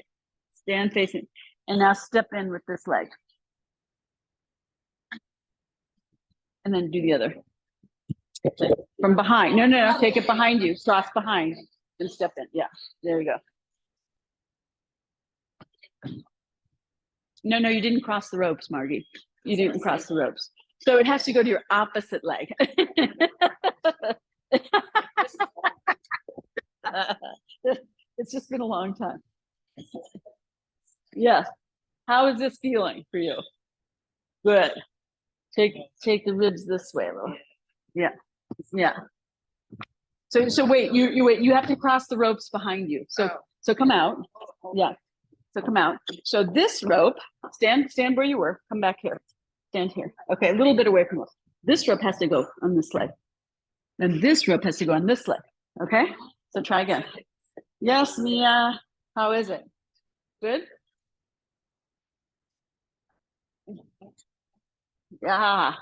stand facing, and now step in with this leg. And then do the other. From behind. No. Take it behind you. Cross behind and step in. Yeah. There you go. No, you didn't cross the ropes, Margie. You didn't cross the ropes. So it has to go to your opposite leg. It's just been a long time. Yes. How is this feeling for you? Good. Take the ribs this way a little. Yeah. So wait, you have to cross the ropes behind you. So come out. Yeah. So come out. So this rope, stand where you were. Come back here. Stand here. Okay, a little bit away from us. This rope has to go on this leg. And this rope has to go on this leg. Okay? So try again. Yes, Mia. How is it? Good? Yeah.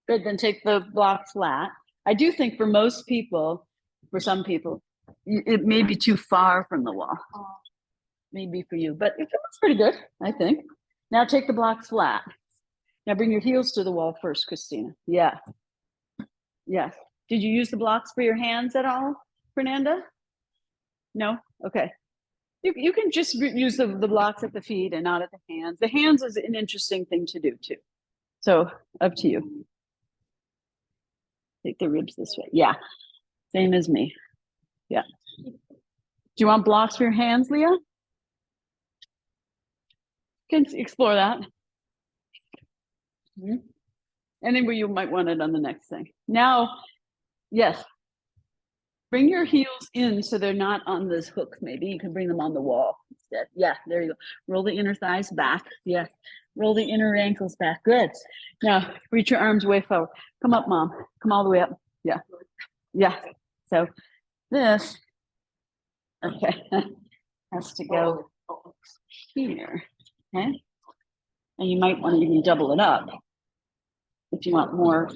Good, then take the block flat. I do think for most people, for some people, it may be too far from the wall. Maybe for you, but it looks pretty good, I think. Now take the blocks flat. Now bring your heels to the wall first, Christina. Yeah. Yes. Did you use the blocks for your hands at all, Fernanda? No? Okay. You can just use the blocks at the feet and not at the hands. The hands is an interesting thing to do too. So up to you. Take the ribs this way. Yeah. Same as me. Yeah. Do you want blocks for your hands, Leah? Can explore that. Anywhere you might want it on the next thing. Now, yes. Bring your heels in so they're not on this hook. Maybe you can bring them on the wall instead. Yeah, there you go. Roll the inner thighs back. Yeah. Roll the inner ankles back. Good. Now reach your arms way forward. Come up, mom. Come all the way up. Yeah. Yeah. So this, okay, has to go here. Okay. And you might want to even double it up if you want more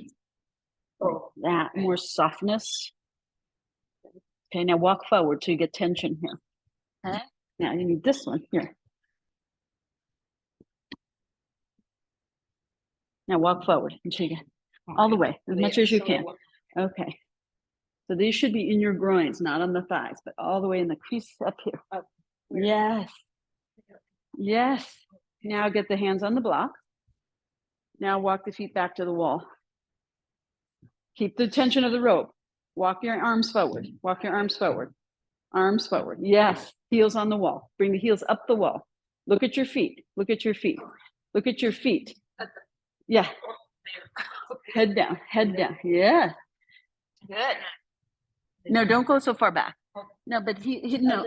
that, more softness. Okay, now walk forward till you get tension here. Okay. Now you need this one here. Now walk forward until you get all the way, as much as you can. Okay. So these should be in your groins, not on the thighs, but all the way in the crease up here. Yes. Yes. Now get the hands on the block. Now walk the feet back to the wall. Keep the tension of the rope. Walk your arms forward. Walk your arms forward. Arms forward. Yes. Heels on the wall. Bring the heels up the wall. Look at your feet. Look at your feet. Look at your feet. Yeah. Head down. Head down. Yeah. Good. No, don't go so far back. No, but he no.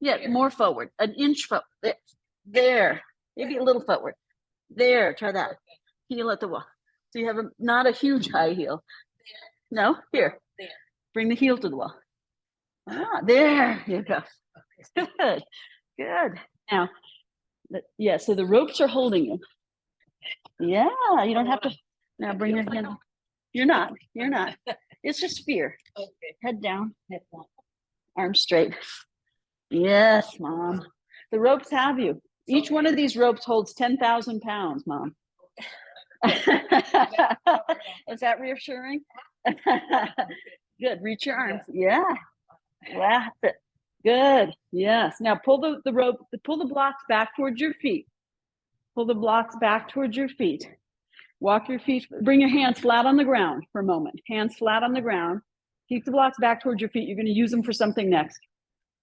Yeah, more forward. An inch forward. There. Maybe a little forward. There. Try that. Heel at the wall. So you have not a huge high heel. No, here. Bring the heel to the wall. Ah, there you go. Good. Good. Now, yeah, so the ropes are holding you. Yeah, you don't have to. Now bring your hand. You're not. You're not. It's just fear. Okay. Head down. Head down. Arms straight. Yes, mom. The ropes have you. Each one of these ropes holds 10,000 pounds, mom. Is that reassuring? Good. Reach your arms. Yeah. That's it. Good. Yes. Now pull the rope, pull the blocks back towards your feet. Pull the blocks back towards your feet. Walk your feet, bring your hands flat on the ground for a moment. Hands flat on the ground. Keep the blocks back towards your feet. You're going to use them for something next.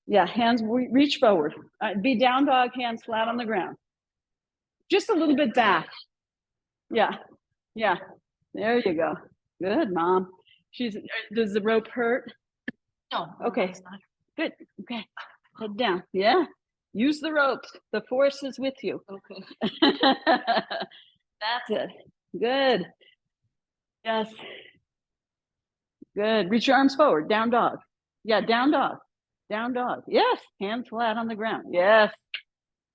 Yeah, hands reach forward. Be down dog, hands flat on the ground. Just a little bit back. Yeah, yeah. There you go. Good, mom. Does the rope hurt? No. Okay. Good. Okay. Head down. Yeah. Use the ropes. The force is with you. Okay. That's it. Good. Yes. Good. Reach your arms forward. Down dog. Yeah, down dog. Down dog. Yes. Hands flat on the ground. Yes.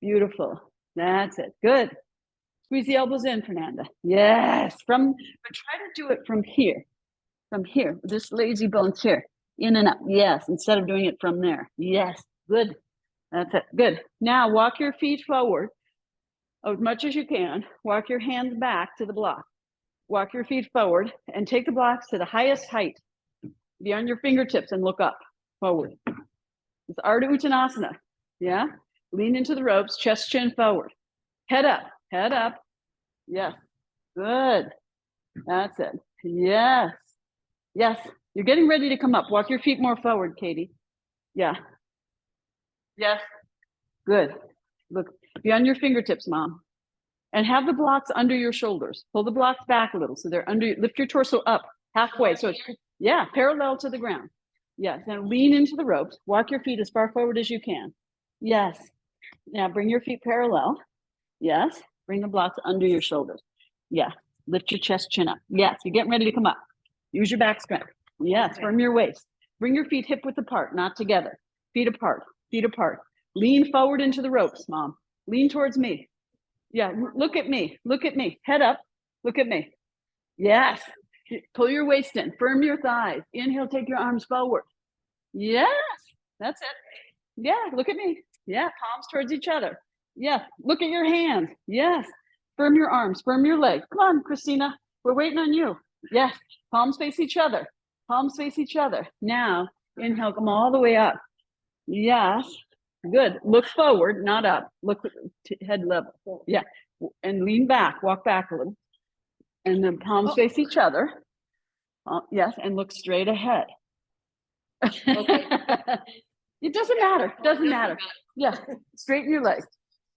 Beautiful. That's it. Good. Squeeze the elbows in, Fernanda. Yes. But try to do it from here. From here. This lazy bones here. In and up. Yes. Instead of doing it from there. Yes. Good. That's it. Good. Now walk your feet forward as much as you can. Walk your hands back to the block. Walk your feet forward and take the blocks to the highest height. Be on your fingertips and look up, forward. It's Ardha Uttanasana. Yeah. Lean into the ropes, chest, chin forward. Head up, head up. Yes. Good. That's it. Yes. Yes. You're getting ready to come up. Walk your feet more forward, Katie. Yeah. Yes. Good. Look, be on your fingertips, mom. And have the blocks under your shoulders. Pull the blocks back a little so they're under. Lift your torso up halfway. So it's, yeah, parallel to the ground. Yes. Now lean into the ropes. Walk your feet as far forward as you can. Yes. Now bring your feet parallel. Yes. Bring the blocks under your shoulders. Yeah. Lift your chest, chin up. Yes. You're getting ready to come up. Use your back strength. Yes. Firm your waist. Bring your feet hip width apart, not together. Feet apart. Feet apart. Lean forward into the ropes, mom. Lean towards me. Yeah, look at me. Look at me. Head up. Look at me. Yes. Pull your waist in, firm your thighs. Inhale, take your arms forward. Yes, that's it. Yeah, look at me. Yeah, palms towards each other. Yeah, look at your hands. Yes, firm your arms, firm your legs. Come on, Christina, we're waiting on you. Yes, palms face each other. Palms face each other. Now, inhale, come all the way up. Yes, good. Look forward, not up. Look head level. Yeah, and lean back, walk back a little. And then palms face each other. Yes, and look straight ahead. Okay. It doesn't matter. Doesn't matter. Yeah, straighten your legs.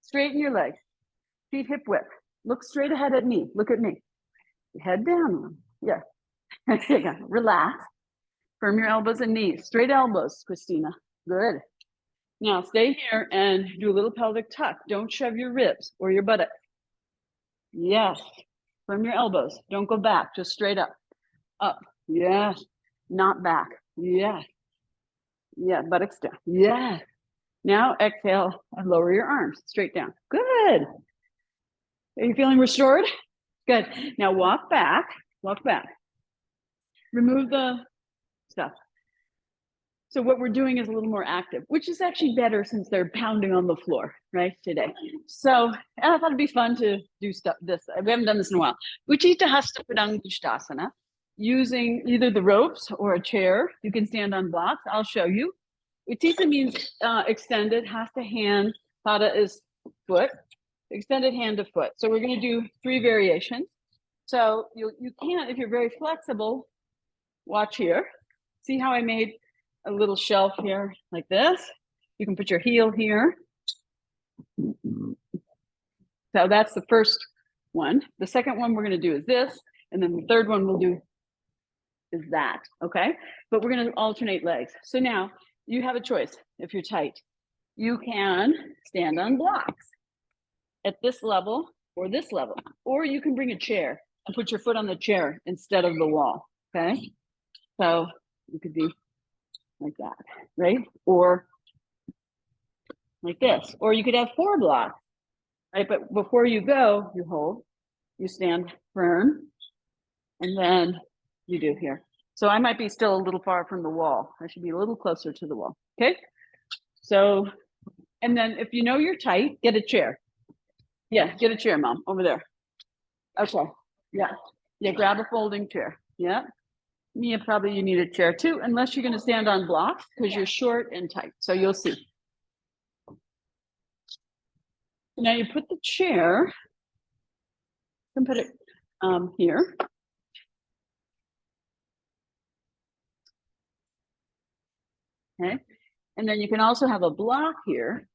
Straighten your legs. Feet hip width. Look straight ahead at me. Look at me. Head down. Yeah. Relax. Firm your elbows and knees. Straight elbows, Christina. Good. Now stay here and do a little pelvic tuck. Don't shove your ribs or your buttock. Yes. Firm your elbows. Don't go back. Just straight up. Up. Yes. Not back. Yes. Yeah. Buttocks down. Yes. Now exhale and lower your arms straight down. Good. Are you feeling restored? Good. Now walk back. Walk back. Remove the stuff. So what we're doing is a little more active, which is actually better since they're pounding on the floor, right, today. So I thought it'd be fun to do this. We haven't done this in a while. Uchita Hasta Padangusthasana, using either the ropes or a chair. You can stand on blocks. I'll show you. Utthita means extended, hasta hand, pada is foot, extended hand to foot. So we're going to do 3 variations. So you can, if you're very flexible, watch here. See how I made a little shelf here like this? You can put your heel here. So that's the first one. The second one we're going to do is this. And then the third one we'll do is that, okay? But we're going to alternate legs. So now you have a choice if you're tight. You can stand on blocks at this level or this level, or you can bring a chair and put your foot on the chair instead of the wall, okay? So you could be like that, right? Or like this, or you could have 4 blocks, right? But before you go, you hold, you stand firm, and then you do here. So I might be still a little far from the wall. I should be a little closer to the wall, okay? So, and then if you know you're tight, get a chair. Yeah, get a chair, Mom, over there. Okay, yeah. Yeah, grab a folding chair, yeah. Mia, probably you need a chair too, unless you're gonna stand on blocks because you're short and tight, so you'll see. Now you put the chair, you can put it here. Okay, and then you can also have a block here.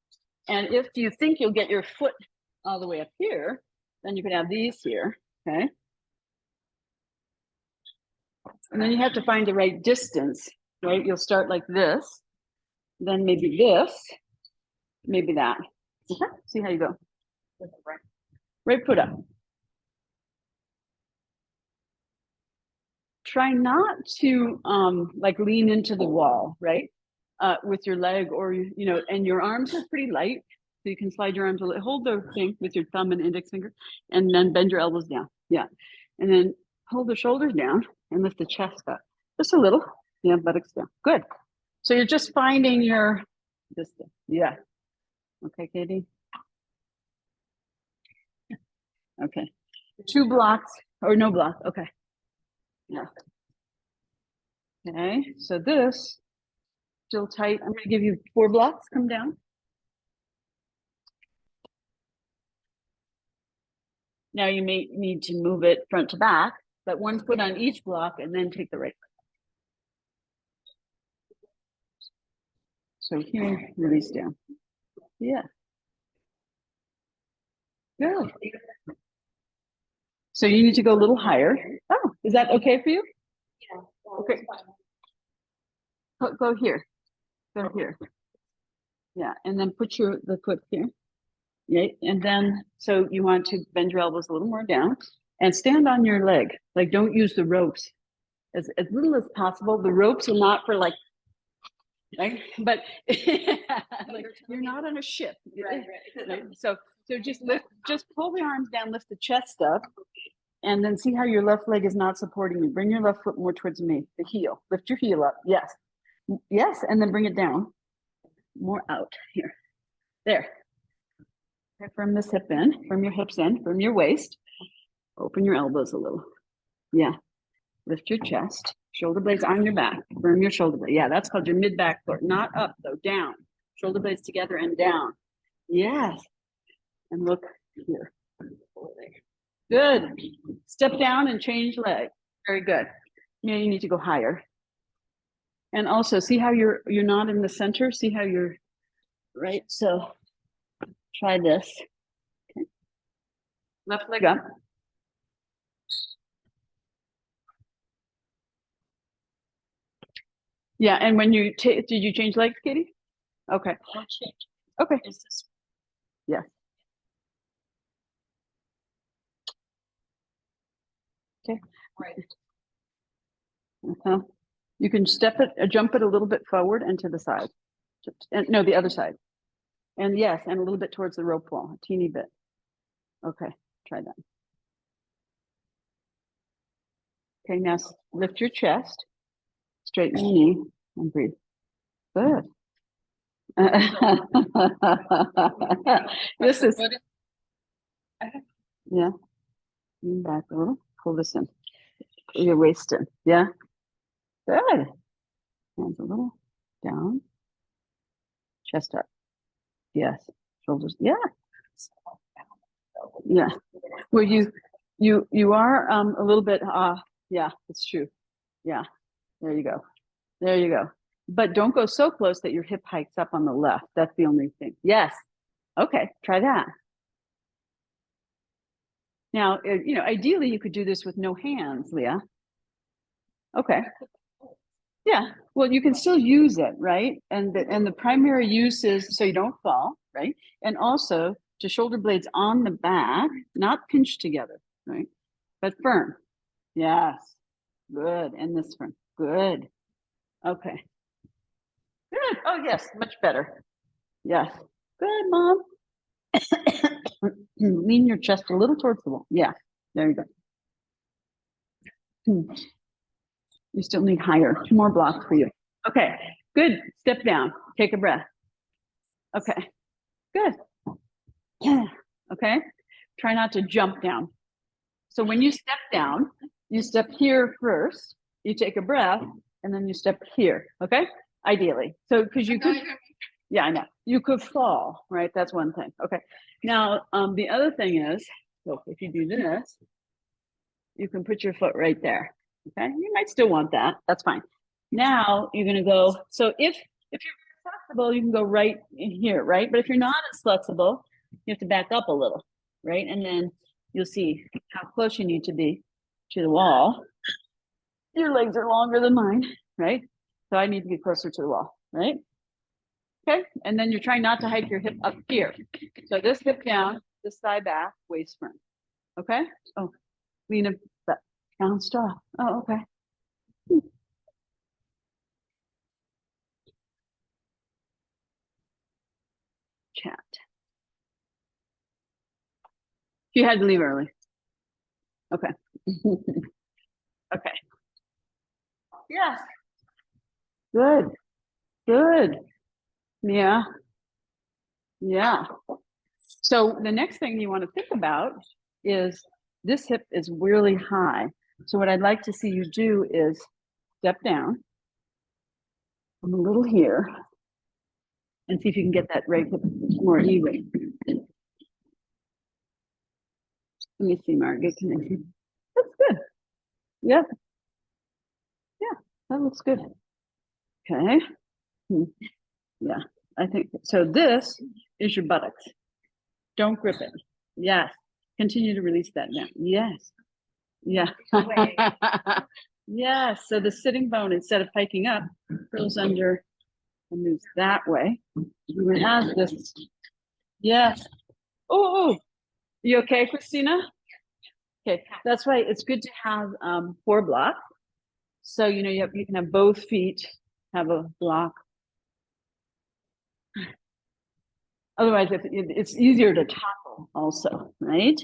And if you think you'll get your foot all the way up here, then you can have these here, okay? And then you have to find the right distance, right? You'll start like this, then maybe this, maybe that. Okay, see how you go. Right foot up. Try not to like lean into the wall, right? With your leg or, you know, and your arms are pretty light. So you can slide your arms a little, hold the thing with your thumb and index finger, and then bend your elbows down. Yeah. And then hold the shoulders down and lift the chest up. Just a little. Yeah, buttocks down. Good. So you're just finding your distance. Yeah. Okay, Katie. Okay. 2 blocks or no block. Okay. Yeah. Okay. So this still tight. I'm going to give you 4 blocks. Come down. Now you may need to move it front to back, but 1 foot on each block and then take the right foot. So here, release down. Yeah. Good. So you need to go a little higher. Oh, is that okay for you? Yeah. Okay. Go here. Go here. Yeah, and then put the foot here. Yeah, and then so you want to bend your elbows a little more down and stand on your leg. Like don't use the ropes as little as possible. The ropes are not for like, right? But like you're not on a ship. Right. Right? So just pull the arms down, lift the chest up. And then see how your left leg is not supporting you. Bring your left foot more towards me, the heel. Lift your heel up. Yes. Yes. And then bring it down. More out here. There. Okay, from this hip in, from your hips in, from your waist. Open your elbows a little. Yeah. Lift your chest. Shoulder blades on your back. Firm your shoulder blade. Yeah, that's called your mid-back core. Not up, though. Down. Shoulder blades together and down. Yes. And look here. Good. Step down and change leg. Very good. Yeah, you need to go higher. And also see how you're not in the center. See how you're right. So try this. Okay. Left leg up. Yeah, and when you did you change legs, Katie? Okay. I'll change. Okay. Is this Yes. Okay. right? You can step it, jump it a little bit forward and to the side. And no, the other side. And yes, and a little bit towards the rope wall, a teeny bit. Okay, try that. Okay, now lift your chest, straighten your knee, and breathe. Good. This is, yeah. Lean back a little, pull this in. Pull your waist in, yeah. Good. Hands a little down. Chest up. Yes. Shoulders, yeah. Yeah. Well, you are a little bit, yeah, it's true. Yeah. There you go. There you go. But don't go so close that your hip hikes up on the left. That's the only thing. Yes. Okay, try that. Now, ideally you could do this with no hands, Leah. Okay. Yeah. Well, you can still use it, right? And the primary use is so you don't fall, right? And also to shoulder blades on the back, not pinched together, right? But firm. Yes. Good. And this firm. Good. Okay. Good. Oh, yes. Much better. Yes. Good, Mom. Lean your chest a little towards the wall. Yeah. There you go. You still need higher. 2 more blocks for you. Okay. Good. Step down. Take a breath. Okay. Good. Okay. Try not to jump down. So when you step down, you step here first, you take a breath, and then you step here. Okay. Ideally. So because you could, yeah, I know. You could fall, right? That's one thing. Okay. Now, the other thing is, so if you do this, you can put your foot right there. Okay. You might still want that. That's fine. Now you're going to go. So if you're flexible, you can go right in here, right? But if you're not as flexible, you have to back up a little, right? And then you'll see how close you need to be to the wall. Your legs are longer than mine, right? So I need to get closer to the wall, right? Okay, and then you're trying not to hike your hip up here. So this hip down, this thigh back, waist firm. Okay? Oh, lean it back. Bounced off. Oh, okay. Chat. You had to leave early. Okay. Okay. Yes. Good. Good. Yeah. Yeah. So the next thing you want to think about is this hip is really high. So what I'd like to see you do is step down. I'm a little here and see if you can get that right hip more even. Let me see, Margaret. Can I see? That's good. Yep. Yeah, that looks good. Okay. Yeah, I think so. This is your buttocks. Don't grip it. Yes. Continue to release that down. Yes. Yeah. Yes. So the sitting bone, instead of hiking up, goes under and moves that way. We're gonna add this. Yes. Oh, you okay, Christina? Okay, that's right. It's good to have 4 blocks. So you can have both feet have a block. Otherwise, it's easier to topple also, right?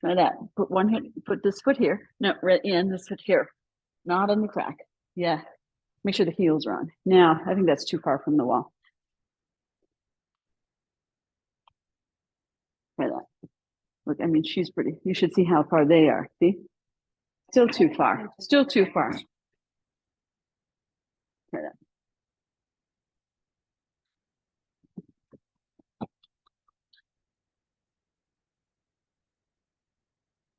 Try that. Put one hip, put this foot here. No, right in this foot here. Not in the crack. Yeah. Make sure the heels are on. Now, I think that's too far from the wall. Try that. Look, I mean, she's pretty. You should see how far they are. See? Still too far. Still too far. Try that.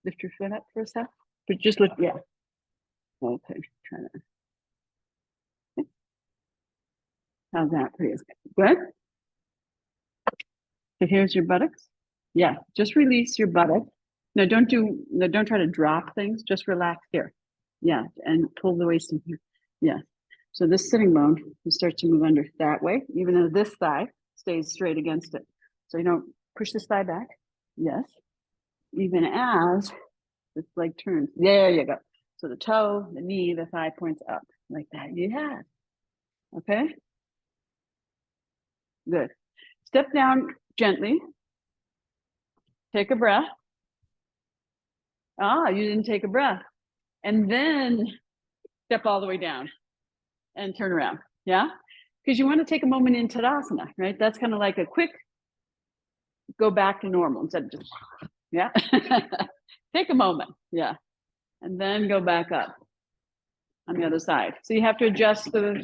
Lift your foot up for a sec. But just look, yeah. Okay, try that. Okay. How's that for you? Good? So here's your buttocks. Yeah, just release your buttocks. No, don't try to drop things. Just relax here. Yeah, and pull the waist in here. Yeah. So this sitting bone, you start to move under that way, even though this thigh stays straight against it. So you don't push this thigh back. Yes. Even as this leg turns. There you go. So the toe, the knee, the thigh points up like that. Yeah. Okay. Good. Step down gently. Take a breath. Ah, you didn't take a breath. And then step all the way down and turn around. Yeah. Because you want to take a moment in Tadasana, right? That's kind of like a quick go back to normal instead of just, yeah. Take a moment. Yeah. And then go back up on the other side. So you have to adjust the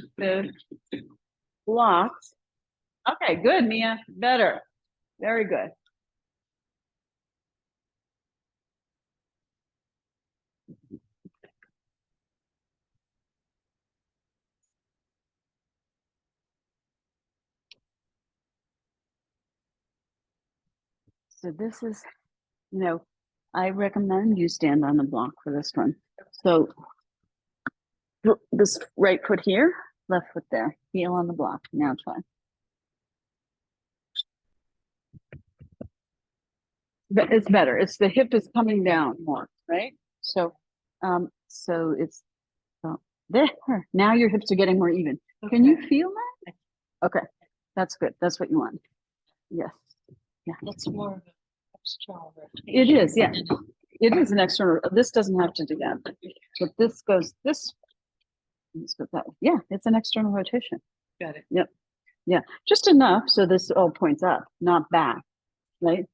blocks. Okay, good, Mia. Better. Very good. So this is, I recommend you stand on the block for this one. So this right foot here, left foot there, heel on the block. Now try. But it's better. It's the hip is coming down more, right? So, so it's there. Now your hips are getting more even. Okay. Can you feel that? Okay, that's good. That's what you want. Yes. Yeah. That's more of an external rotation. It is. Yeah. It is an external. This doesn't have to do that, but this goes this. This goes that way. Yeah, it's an external rotation. Got it. Yep. Yeah, just enough so this all points up, not back, right?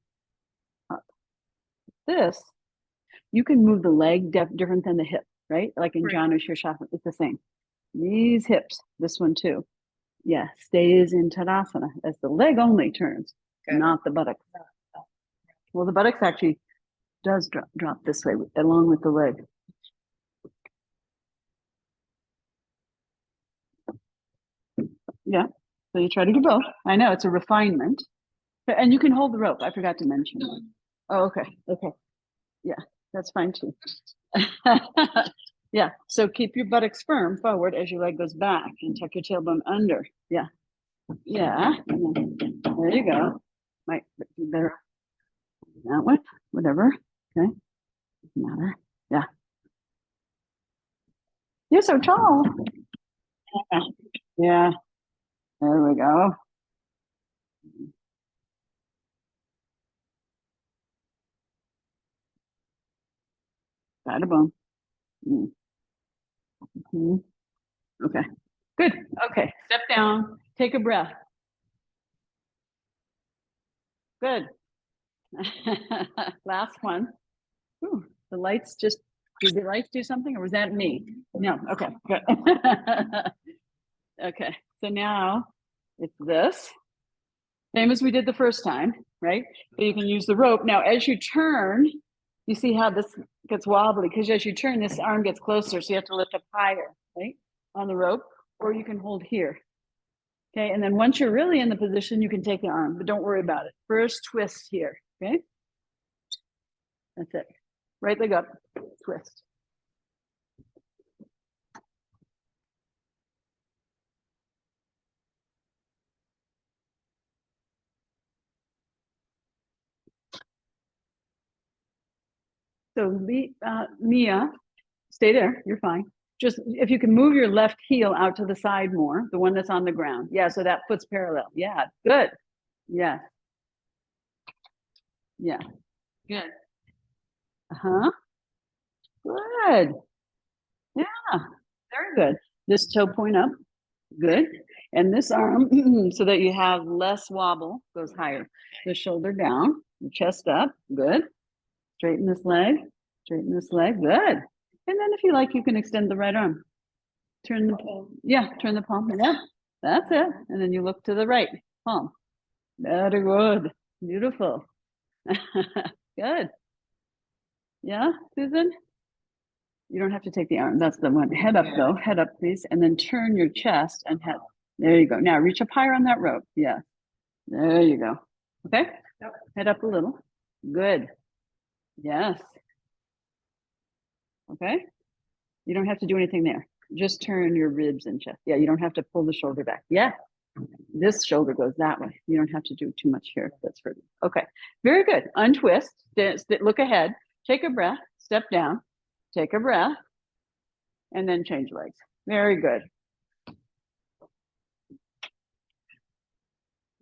Up. This, you can move the leg different than the hip, right? Like in Right. Janu Shirshasana, it's the same. These hips, this one too. Yeah, stays in Tadasana as the leg only turns, not the buttocks. Well, the buttocks actually does drop this way along with the leg. Yeah, so you try to do both. I know it's a refinement. And you can hold the rope. I forgot to mention. Oh, okay. Okay. Yeah, that's fine too. Yeah, so keep your buttocks firm forward as your leg goes back and tuck your tailbone under. Yeah. Yeah. And then, there you go. Might be better that way, whatever. Okay. Doesn't matter. Yeah. You're so tall. Yeah. There we go. Side of bone. Mm. Mhm. Okay. Good. Okay. Step down. Take a breath. Good. Last one. Ooh, the lights just, did the lights do something or was that me? No. Okay. Good. Okay. So now it's this. Same as we did the first time, right? But you can use the rope. Now, as you turn, you see how this gets wobbly because as you turn, this arm gets closer. So you have to lift up higher, right? On the rope, or you can hold here. Okay. And then once you're really in the position, you can take the arm, but don't worry about it. First twist here. Okay. That's it. Right leg up, twist. So Mia, stay there. You're fine. Just if you can move your left heel out to the side more, the one that's on the ground. Yeah, so that foot's parallel. Yeah, good. Yeah. Yeah. Good. Uh-huh. Good. Yeah, very good. This toe point up. Good. And this arm, so that you have less wobble, goes higher. The shoulder down, the chest up. Good. Straighten this leg. Straighten this leg. Good. And then if you like, you can extend the right arm. Turn the turn the palm. Yeah, that's it. And then you look to the right palm. Very good. Beautiful. Good. Yeah, Susan? You don't have to take the arm. That's the one. Head up though. Head up, please. And then turn your chest and head. There you go. Now reach up higher on that rope. Yeah. There you go. Okay. Head up a little. Good. Yes. Okay. You don't have to do anything there. Just turn your ribs and chest. Yeah, you don't have to pull the shoulder back. Yeah. This shoulder goes that way. You don't have to do too much here. That's for okay. Very good. Untwist. Look ahead. Take a breath. Step down. Take a breath. And then change legs. Very good.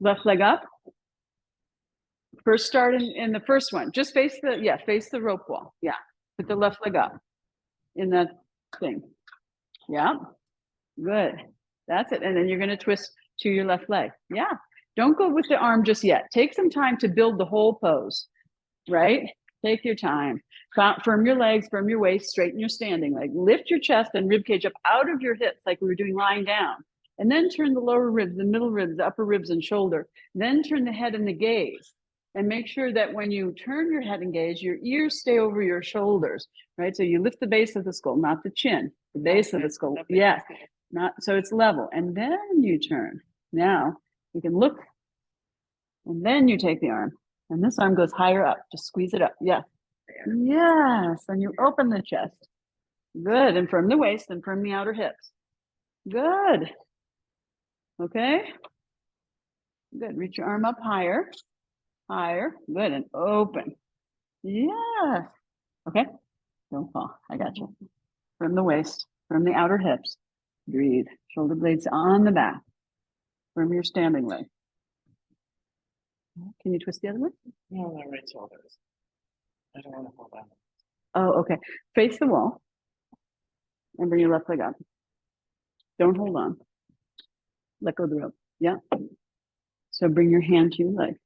Left leg up. First start in the first one. Just face the rope wall. Yeah. Put the left leg up in that thing. Yeah. Good. That's it. And then you're going to twist to your left leg. Yeah. Don't go with the arm just yet. Take some time to build the whole pose, right? Take your time. Firm your legs, firm your waist, straighten your standing leg. Lift your chest and rib cage up out of your hips like we were doing lying down. And then turn the lower ribs, the middle ribs, the upper ribs and shoulder. Then turn the head and the gaze. And make sure that when you turn your head and gaze, your ears stay over your shoulders, right? So you lift the base of the skull, not the chin, the base of the skull. Yes, not so it's level. And then you turn. Now you can look, and then you take the arm. And this arm goes higher up. Just squeeze it up. Yes. Yes. And you open the chest. Good. And from the waist and from the outer hips. Good. Okay. Good. Reach your arm up higher. Higher. Good. And open. Yes. Okay. Don't fall. I got you. From the waist, from the outer hips. Breathe. Shoulder blades on the back. From your standing leg. Can you twist the other way? No, my right shoulder. I don't want to hold on. Oh, okay. Face the wall. And bring your left leg up. Don't hold on. Let go of the rope. Yeah. So bring your hand to your leg. Is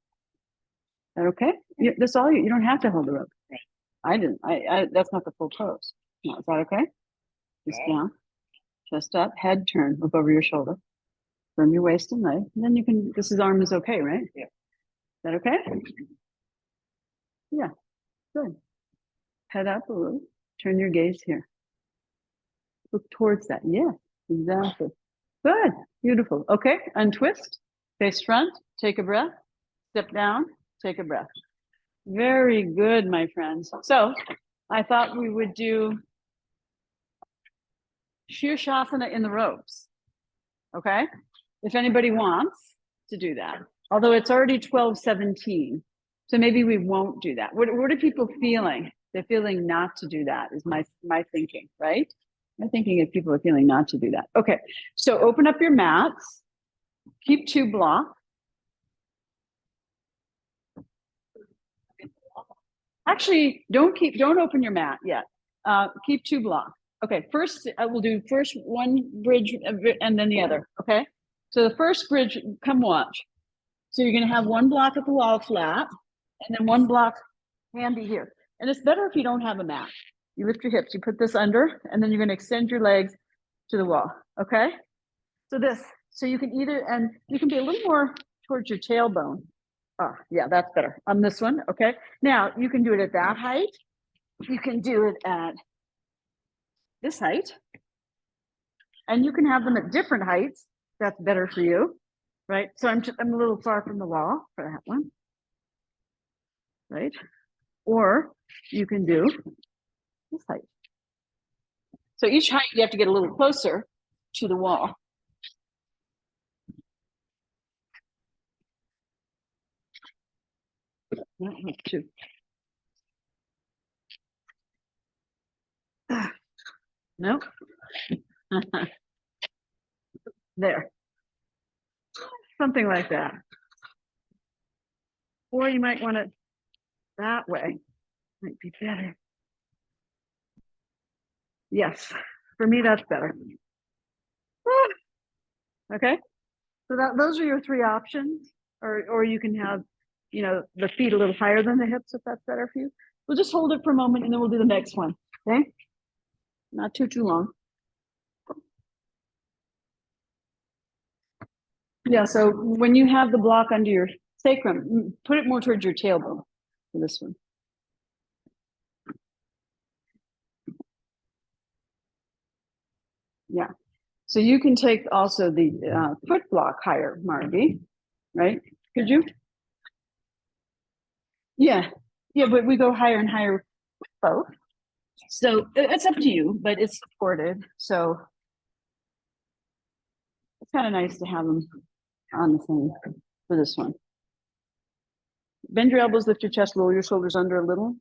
that okay? That's all you don't have to hold the rope. Right. I didn't. I that's not the full pose. No, is that okay? Just down, chest up, head turn, look over your shoulder. From your waist and leg. And then you can, arm is okay, right? Yeah. Is that okay? Yeah, good. Head up a little, turn your gaze here. Look towards that. Yeah, exactly. Good, beautiful. Okay, untwist, face front, take a breath, step down, take a breath. Very good, my friends. So I thought we would do Shirshasana in the ropes. Okay, if anybody wants to do that, although it's already 12:17, so maybe we won't do that. What are people feeling? They're feeling not to do that is my thinking, right? I'm thinking if people are feeling not to do that. Okay, so open up your mats, keep 2 blocks. Actually, don't open your mat yet. Keep 2 blocks. Okay, first we'll do first one bridge and then the other. Okay, so the first bridge, come watch. So you're gonna have 1 block at the wall flat, and then 1 block handy here. And it's better if you don't have a mat. You lift your hips, you put this under, and then you're gonna extend your legs to the wall. Okay, so you can and you can be a little more towards your tailbone. Oh, yeah, that's better on this one. Okay, now you can do it at that height. You can do it at this height, and you can have them at different heights. That's better for you, right? So I'm a little far from the wall for that one, right? Or you can do this height. So each height you have to get a little closer to the wall. Two. No. There. Something like that. Or you might want it that way. Might be better. Yes, for me, that's better. Okay, so those are your three options, or you can have, you know, the feet a little higher than the hips if that's better for you. We'll just hold it for a moment and then we'll do the next one. Okay, not too long. Yeah, so when you have the block under your sacrum, put it more towards your tailbone for this one. Yeah. So you can take also the foot block higher, Margie, right? Could you? Yeah. Yeah, but we go higher and higher both. So it's up to you, but it's supported. So it's kind of nice to have them on the same for this one. Bend your elbows, lift your chest, roll your shoulders under a little.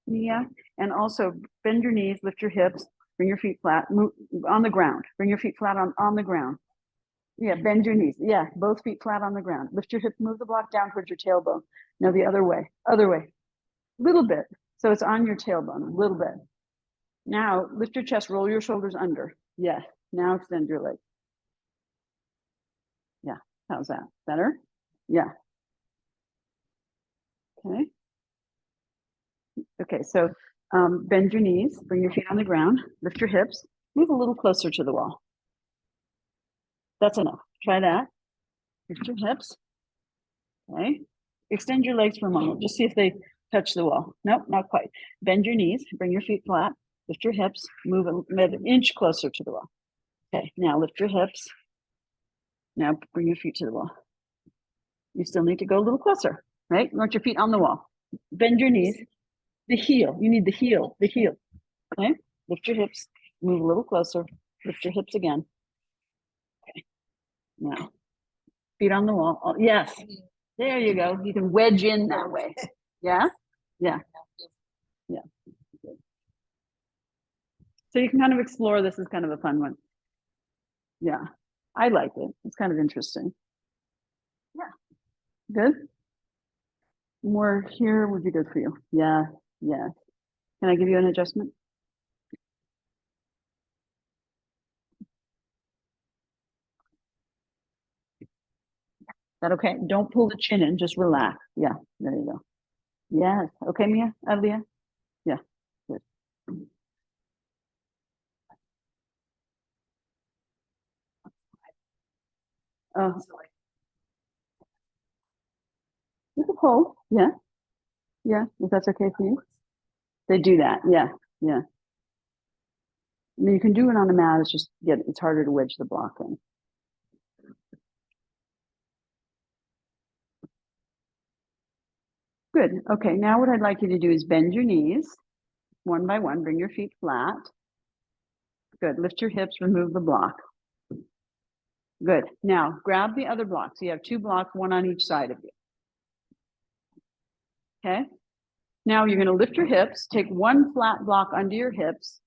Yeah. And also bend your knees, lift your hips, bring your feet flat, move on the ground. Bring your feet flat on the ground. Yeah, bend your knees. Yeah, both feet flat on the ground. Lift your hip, move the block down towards your tailbone. Now the other way, little bit. So it's on your tailbone, a little bit. Now lift your chest, roll your shoulders under. Yeah, now extend your leg. Yeah, how's that? Better? Yeah. Okay. Okay, so bend your knees, bring your feet on the ground, lift your hips, move a little closer to the wall. That's enough. Try that. Lift your hips. Okay. Extend your legs for a moment. Just see if they touch the wall. Nope, not quite. Bend your knees, bring your feet flat, lift your hips, move an inch closer to the wall. Okay, now lift your hips. Now bring your feet to the wall. You still need to go a little closer, right? You want your feet on the wall. Bend your knees. The heel, you need the heel. Okay? Lift your hips, move a little closer, lift your hips again. Okay, now feet on the wall. Oh, yes, there you go. You can wedge in that way. Yeah, yeah, yeah. So you can kind of explore this as kind of a fun one. Yeah, I like it. It's kind of interesting. Yeah, good. More here would be good for you. Yeah, yeah. Can I give you an adjustment? That okay? Don't pull the chin in, just relax. Yeah, there you go. Yes. Okay, Mia, Leah? Yeah, good. Oh, you can pull. Yeah, yeah, if that's okay for you. They do that. Yeah, yeah. I mean, you can do it on a mat. It's just it's harder to wedge the block in. Good. Okay. Now what I'd like you to do is bend your knees one by one. Bring your feet flat. Good. Lift your hips. Remove the block. Good. Now grab the other block. So you have two blocks, one on each side of you. Okay. Now you're going to lift your hips. Take one flat block under your hips,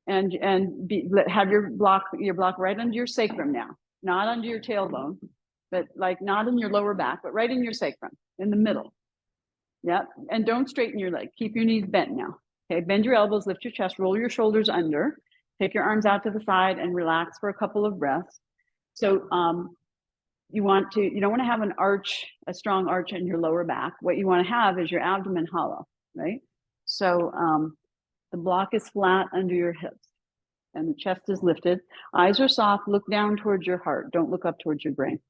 and have your block right under your sacrum now, not under your tailbone, but like not in your lower back, but right in your sacrum, in the middle. Yep. And don't straighten your leg. Keep your knees bent now. Okay. Bend your elbows, lift your chest, roll your shoulders under, take your arms out to the side and relax for a couple of breaths. So you don't want to have a strong arch in your lower back. What you want to have is your abdomen hollow, right? So the block is flat under your hips and the chest is lifted. Eyes are soft. Look down towards your heart. Don't look up towards your brain.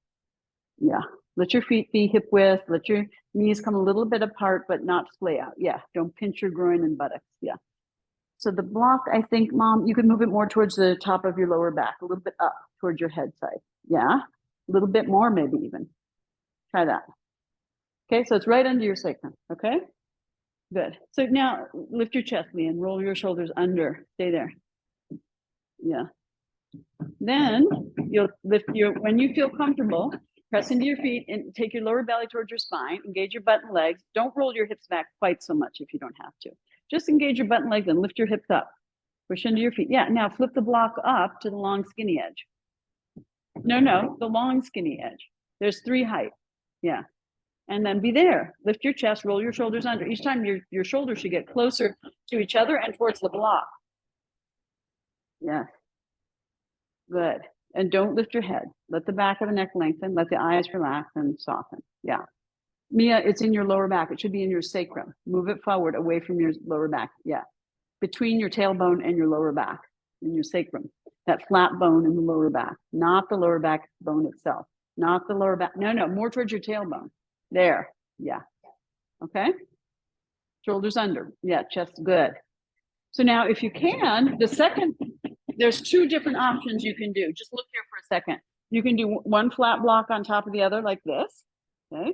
Yeah. Let your feet be hip width. Let your knees come a little bit apart, but not splay out. Yeah. Don't pinch your groin and buttocks. Yeah. So the block, I think, Mom, you could move it more towards the top of your lower back, a little bit up towards your head side. Yeah. A little bit more, maybe even. Try that. Okay. So it's right under your sacrum. Okay. Good. So now lift your chest, Lee, and roll your shoulders under. Stay there. Yeah. Then you'll when you feel comfortable, press into your feet and take your lower belly towards your spine, engage your butt and legs. Don't roll your hips back quite so much if you don't have to. Just engage your butt and legs and lift your hips up. Push into your feet. Yeah, now flip the block up to the long skinny edge. No, the long skinny edge. There's 3 height. Yeah. And then be there. Lift your chest, roll your shoulders under. Each time your shoulders should get closer to each other and towards the block. Yes. Good. And don't lift your head. Let the back of the neck lengthen. Let the eyes relax and soften. Yeah. Mia, it's in your lower back. It should be in your sacrum. Move it forward away from your lower back. Yeah. Between your tailbone and your lower back, in your sacrum. That flat bone in the lower back, not the lower back bone itself. Not the lower back. No, no, more towards your tailbone. There. Yeah. Okay. Shoulders under. Yeah, chest good. So now if you can, there's two different options you can do. Just look here for a second. You can do one flat block on top of the other like this, okay?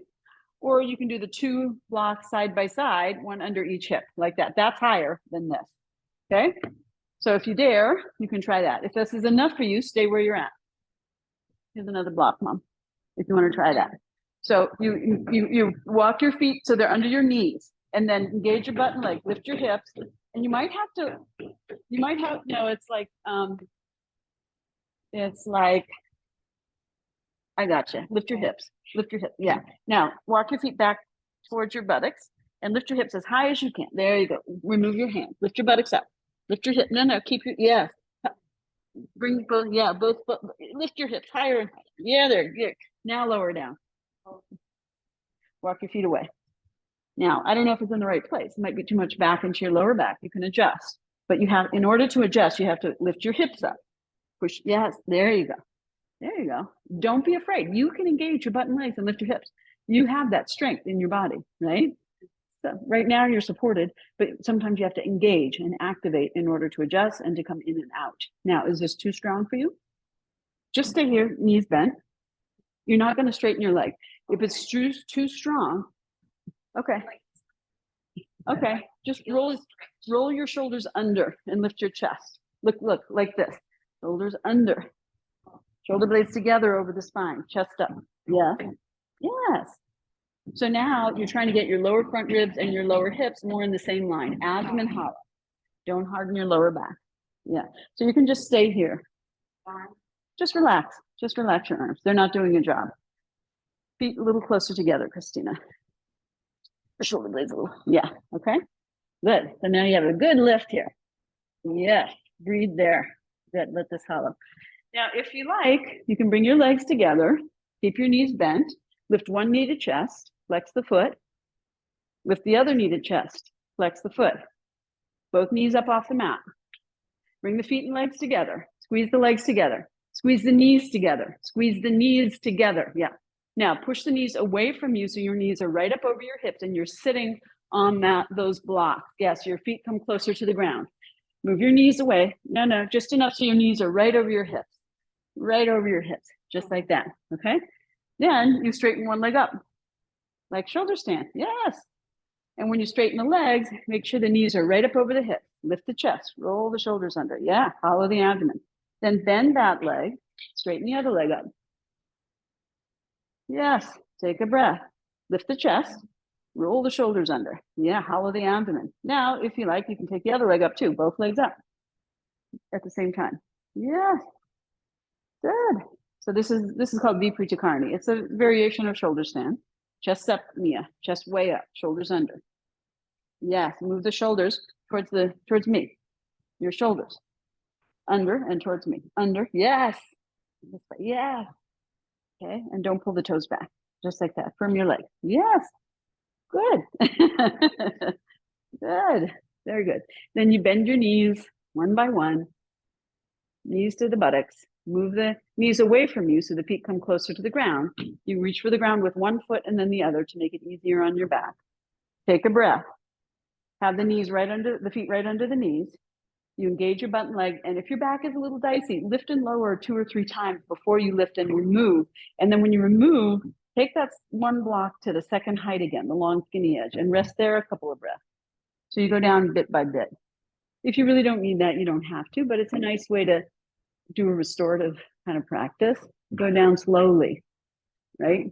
Or you can do the two blocks side by side, one under each hip like that. That's higher than this, okay? So if you dare, you can try that. If this is enough for you, stay where you're at. Here's another block, Mom, if you want to try that. So you walk your feet so they're under your knees, and then engage your butt and leg, lift your hips, and you might have, no, it's like, I gotcha. Lift your hips, yeah. Now walk your feet back towards your buttocks and lift your hips as high as you can. There you go. Remove your hands, lift your buttocks up, lift your hip. No, keep your, yeah. Bring both, yeah, lift your hips higher and higher. Yeah, there, good. Now lower down. Walk your feet away. Now, I don't know if it's in the right place. It might be too much back into your lower back. You can adjust, but in order to adjust, you have to lift your hips up. Push, yes, there you go. There you go. Don't be afraid. You can engage your butt and legs and lift your hips. You have that strength in your body, right? So right now you're supported, but sometimes you have to engage and activate in order to adjust and to come in and out. Now, is this too strong for you? Just stay here, knees bent. You're not going to straighten your leg. If it's too strong, okay. Okay, just roll your shoulders under and lift your chest. Look, like this. Shoulders under. Shoulder blades together over the spine, chest up. Yeah. Yes. So now you're trying to get your lower front ribs and your lower hips more in the same line, abdomen hollow. Don't harden your lower back. Yeah. So you can just stay here. Just relax. Just relax your arms. They're not doing a job. Feet a little closer together, Christina. The shoulder blades a little. Yeah. Okay. Good. So now you have a good lift here. Yeah. Breathe there. Good. Let this hollow. Now, if you like, you can bring your legs together, keep your knees bent, lift one knee to chest, flex the foot, lift the other knee to chest, flex the foot, both knees up off the mat. Bring the feet and legs together, squeeze the legs together, squeeze the knees together, squeeze the knees together. Yeah. Now push the knees away from you so your knees are right up over your hips and you're sitting on those blocks. Yes, your feet come closer to the ground. Move your knees away. No, just enough so your knees are right over your hips. Right over your hips, just like that, okay? Then you straighten one leg up, like shoulder stand, yes. And when you straighten the legs, make sure the knees are right up over the hips. Lift the chest, roll the shoulders under, yeah, hollow the abdomen. Then bend that leg, straighten the other leg up. Yes, take a breath, lift the chest, roll the shoulders under, yeah, hollow the abdomen. Now, if you like, you can take the other leg up too, both legs up at the same time. Yes. Good. So this is called Viprita Karni. It's a variation of shoulder stand. Chest up, Mia. Chest way up. Shoulders under. Yes. Move the shoulders towards me. Your shoulders under and towards me. Under. Yes. Yeah. Okay. And don't pull the toes back. Just like that. Firm your leg. Yes. Good. Good. Very good. Then you bend your knees one by one. Knees to the buttocks. Move the knees away from you so the feet come closer to the ground. You reach for the ground with one foot and then the other to make it easier on your back. Take a breath. Have the feet right under the knees. You engage your butt and leg. And if your back is a little dicey, lift and lower 2 or 3 times before you lift and remove. And then when you remove, take that one block to the second height again, the long skinny edge, and rest there a couple of breaths. So you go down bit by bit. If you really don't need that, you don't have to, but it's a nice way to do a restorative kind of practice. Go down slowly, right?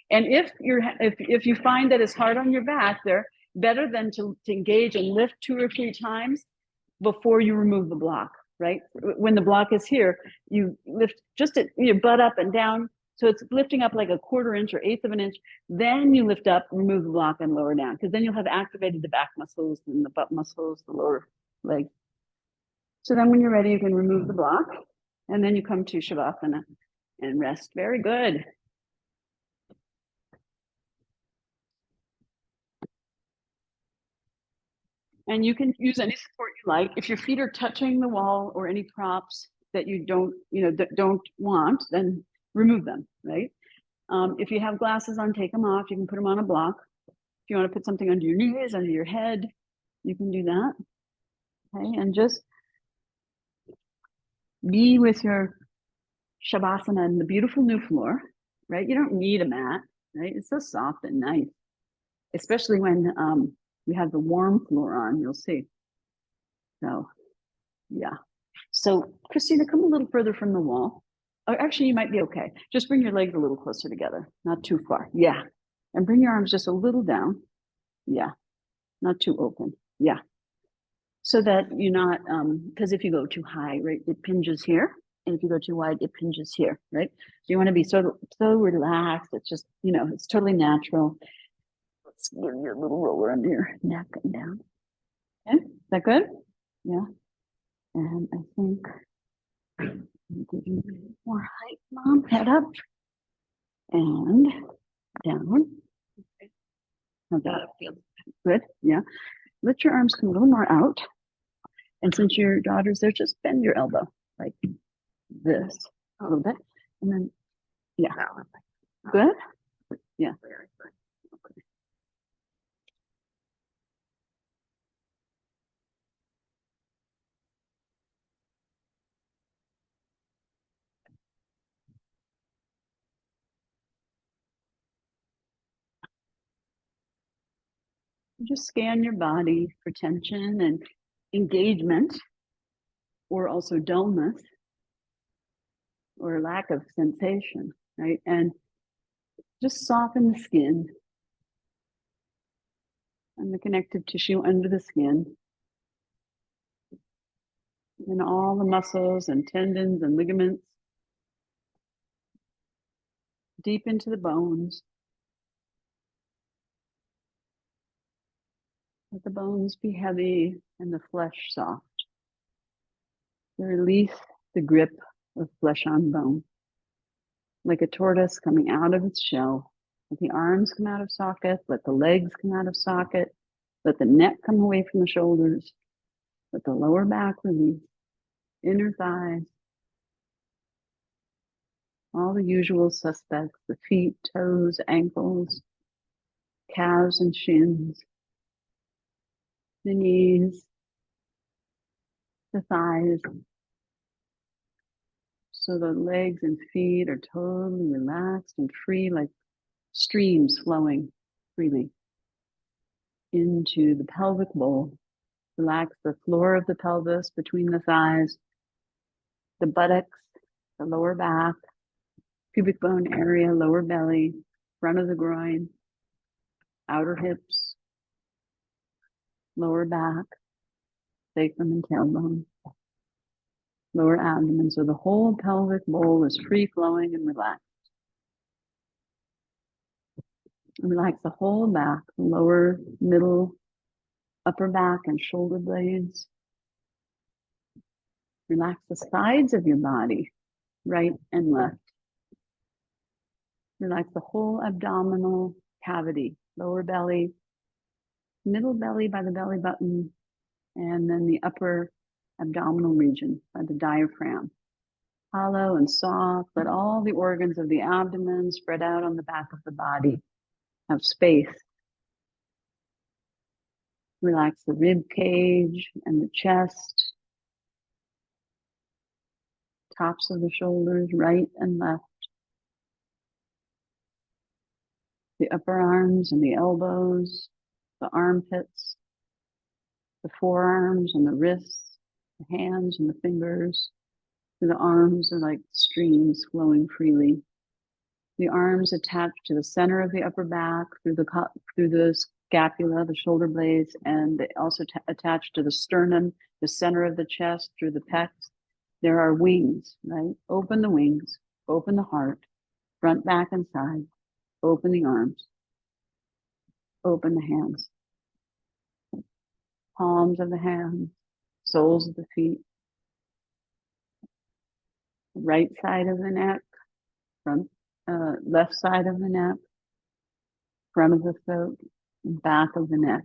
And if you find that it's hard on your back, they're better than to engage and lift 2 or 3 times before you remove the block, right? When the block is here, you lift just your butt up and down. So it's lifting up like a 1/4 inch or 1/8 of an inch. Then you lift up, remove the block and lower down, because then you'll have activated the back muscles and the butt muscles, the lower leg. So then when you're ready, you can remove the block and then you come to Shavasana and rest. Very good. And you can use any support you like. If your feet are touching the wall or any props that you don't, don't want, then remove them, right? If you have glasses on, take them off. You can put them on a block. If you want to put something under your knees, under your head, you can do that. Okay, and just be with your Shavasana and the beautiful new floor, right? You don't need a mat, right? It's so soft and nice, especially when you have the warm floor on, you'll see. So, yeah. So, Christina, come a little further from the wall. Or actually, you might be okay. Just bring your legs a little closer together, not too far. Yeah. And bring your arms just a little down. Yeah. Not too open. Yeah. So that you're not, because if you go too high, right, it pinges here. And if you go too wide, it pinges here, right? So you want to be so relaxed. It's just, it's totally natural. Let's give you a little roller under your neck and down. Okay, is that good? Yeah. And I think give you more height, Mom. Head up and down. How's that? Good. Yeah. Let your arms come a little more out. And since your daughter's there, just bend your elbow like this a little bit. And then, yeah. Good. Yeah. Just scan your body for tension and engagement, or also dullness, or lack of sensation, right? And just soften the skin and the connective tissue under the skin, and all the muscles and tendons and ligaments, deep into the bones. Let the bones be heavy and the flesh soft. Release the grip of flesh on bone, like a tortoise coming out of its shell. Let the arms come out of socket, let the legs come out of socket, let the neck come away from the shoulders, let the lower back release, inner thighs, all the usual suspects, the feet, toes, ankles, calves and shins, the knees, the thighs. So the legs and feet are totally relaxed and free, like streams flowing freely into the pelvic bowl. Relax the floor of the pelvis between the thighs, the buttocks, the lower back, pubic bone area, lower belly, front of the groin, outer hips, lower back, sacrum and tailbone, lower abdomen. So the whole pelvic bowl is free flowing and relaxed. And relax the whole back, lower, middle, upper back and shoulder blades. Relax the sides of your body, right and left. Relax the whole abdominal cavity, lower belly, middle belly by the belly button, and then the upper abdominal region by the diaphragm. Hollow and soft, let all the organs of the abdomen spread out on the back of the body, have space. Relax the rib cage and the chest, tops of the shoulders, right and left. The upper arms and the elbows, the armpits, the forearms and the wrists, the hands and the fingers. The arms are like streams flowing freely. The arms attached to the center of the upper back through the scapula, the shoulder blades, and they also attach to the sternum, the center of the chest, through the pecs. There are wings, right? Open the wings, open the heart, front, back, and side. Open the arms, open the hands, palms of the hands, soles of the feet, right side of the neck, front, left side of the neck, front of the throat, and back of the neck.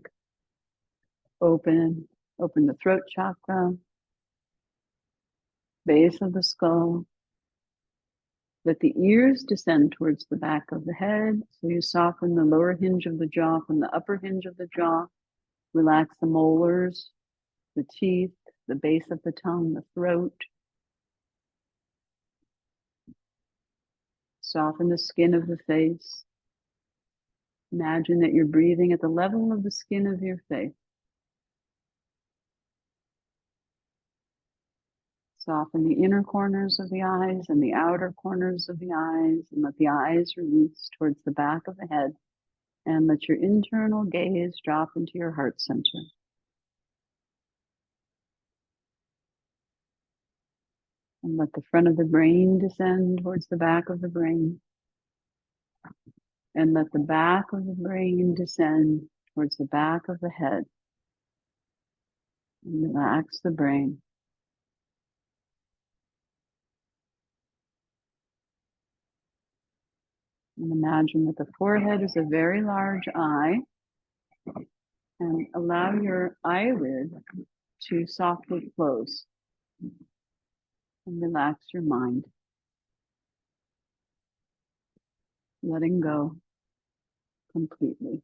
Open the throat chakra, base of the skull. Let the ears descend towards the back of the head. So you soften the lower hinge of the jaw from the upper hinge of the jaw. Relax the molars, the teeth, the base of the tongue, the throat. Soften the skin of the face. Imagine that you're breathing at the level of the skin of your face. Soften the inner corners of the eyes and the outer corners of the eyes, and let the eyes release towards the back of the head, and let your internal gaze drop into your heart center. And let the front of the brain descend towards the back of the brain. And let the back of the brain descend towards the back of the head. And relax the brain. And imagine that the forehead is a very large eye. And allow your eyelid to softly close. And relax your mind. Letting go completely.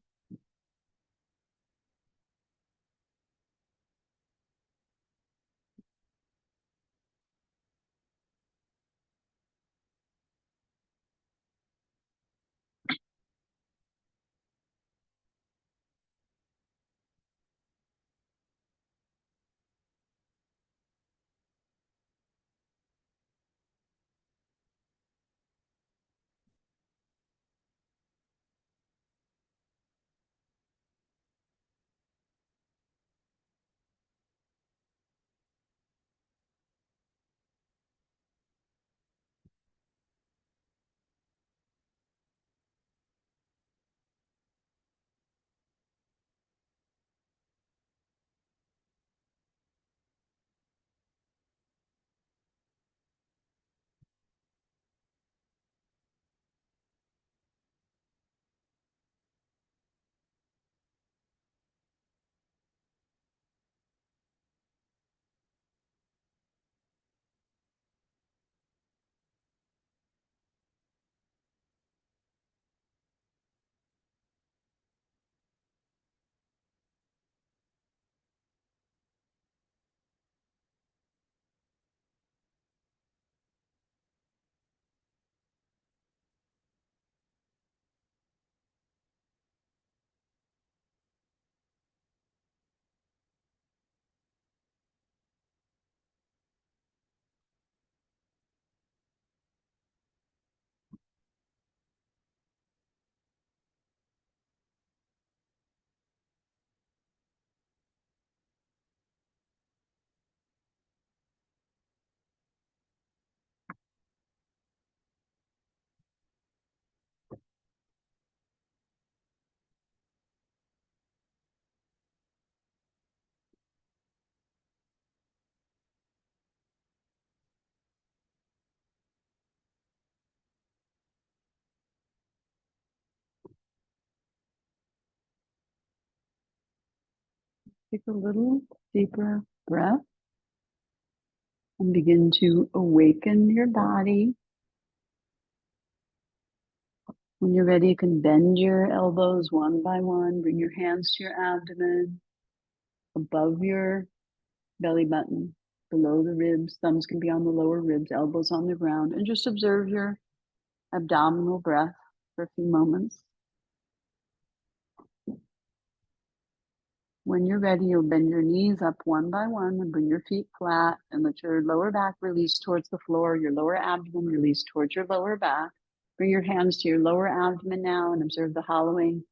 Take a little deeper breath and begin to awaken your body. When you're ready, you can bend your elbows one by one, bring your hands to your abdomen, above your belly button, below the ribs. Thumbs can be on the lower ribs, elbows on the ground, and just observe your abdominal breath for a few moments. When you're ready, you'll bend your knees up one by one and bring your feet flat and let your lower back release towards the floor, your lower abdomen release towards your lower back. Bring your hands to your lower abdomen now and observe the hollowing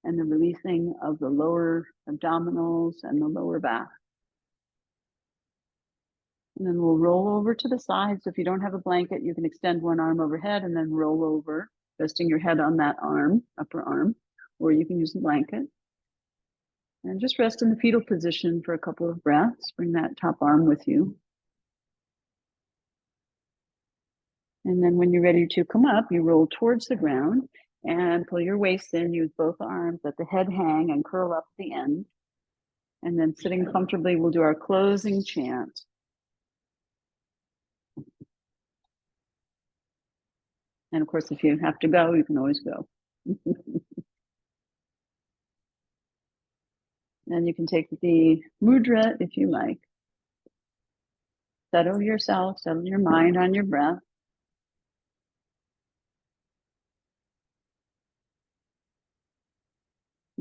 and the releasing of the lower abdominals and the lower back. And then we'll roll over to the sides. If you don't have a blanket, you can extend one arm overhead and then roll over, resting your head on that arm, upper arm, or you can use a blanket. And just rest in the fetal position for a couple of breaths. Bring that top arm with you. And then when you're ready to come up, you roll towards the ground and pull your waist in, use both arms, let the head hang and curl up at the end. And then sitting comfortably, we'll do our closing chant. And of course, if you have to go, you can always go. And you can take the mudra if you like. Settle yourself, settle your mind on your breath.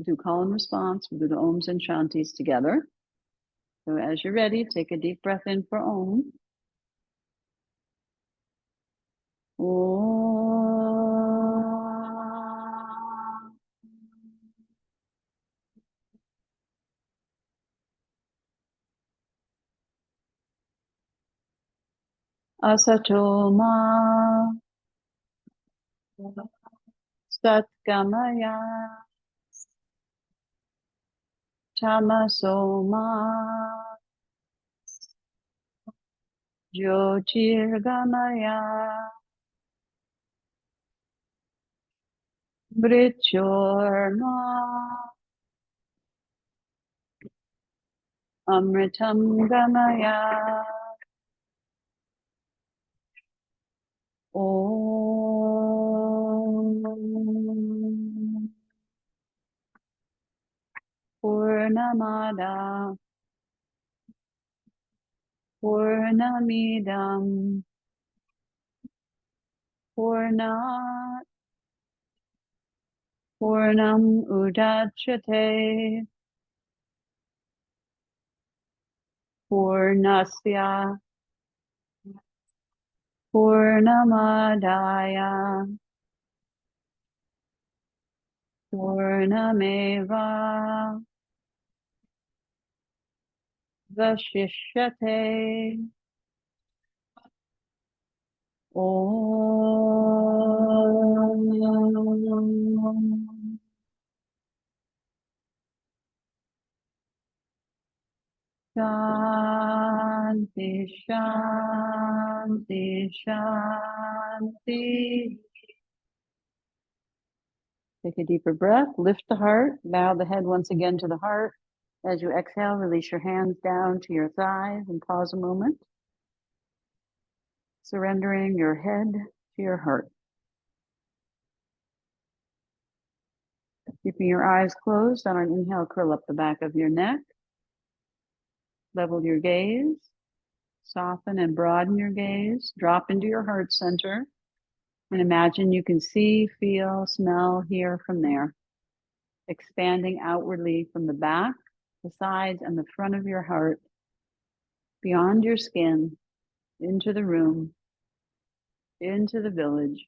Do call and response. We'll do the ohms and shantis together. So as you're ready, take a deep breath in for om. Om. Asato ma satgamaya tamaso ma jyotirgamaya mrityurma amritam gamaya. Om Purnamada Purnamidam Purnat Purnam Udachyate Purnasya Purnamadaya Purnameva Vashishyate. Om Shanti Shanti Shanti. Take a deeper breath, lift the heart, bow the head once again to the heart. As you exhale, release your hands down to your thighs and pause a moment, surrendering your head to your heart. Keeping your eyes closed, on an inhale, curl up the back of your neck, level your gaze, soften and broaden your gaze, drop into your heart center, and imagine you can see, feel, smell, hear from there, expanding outwardly from the back, the sides, and the front of your heart, beyond your skin, into the room, into the village,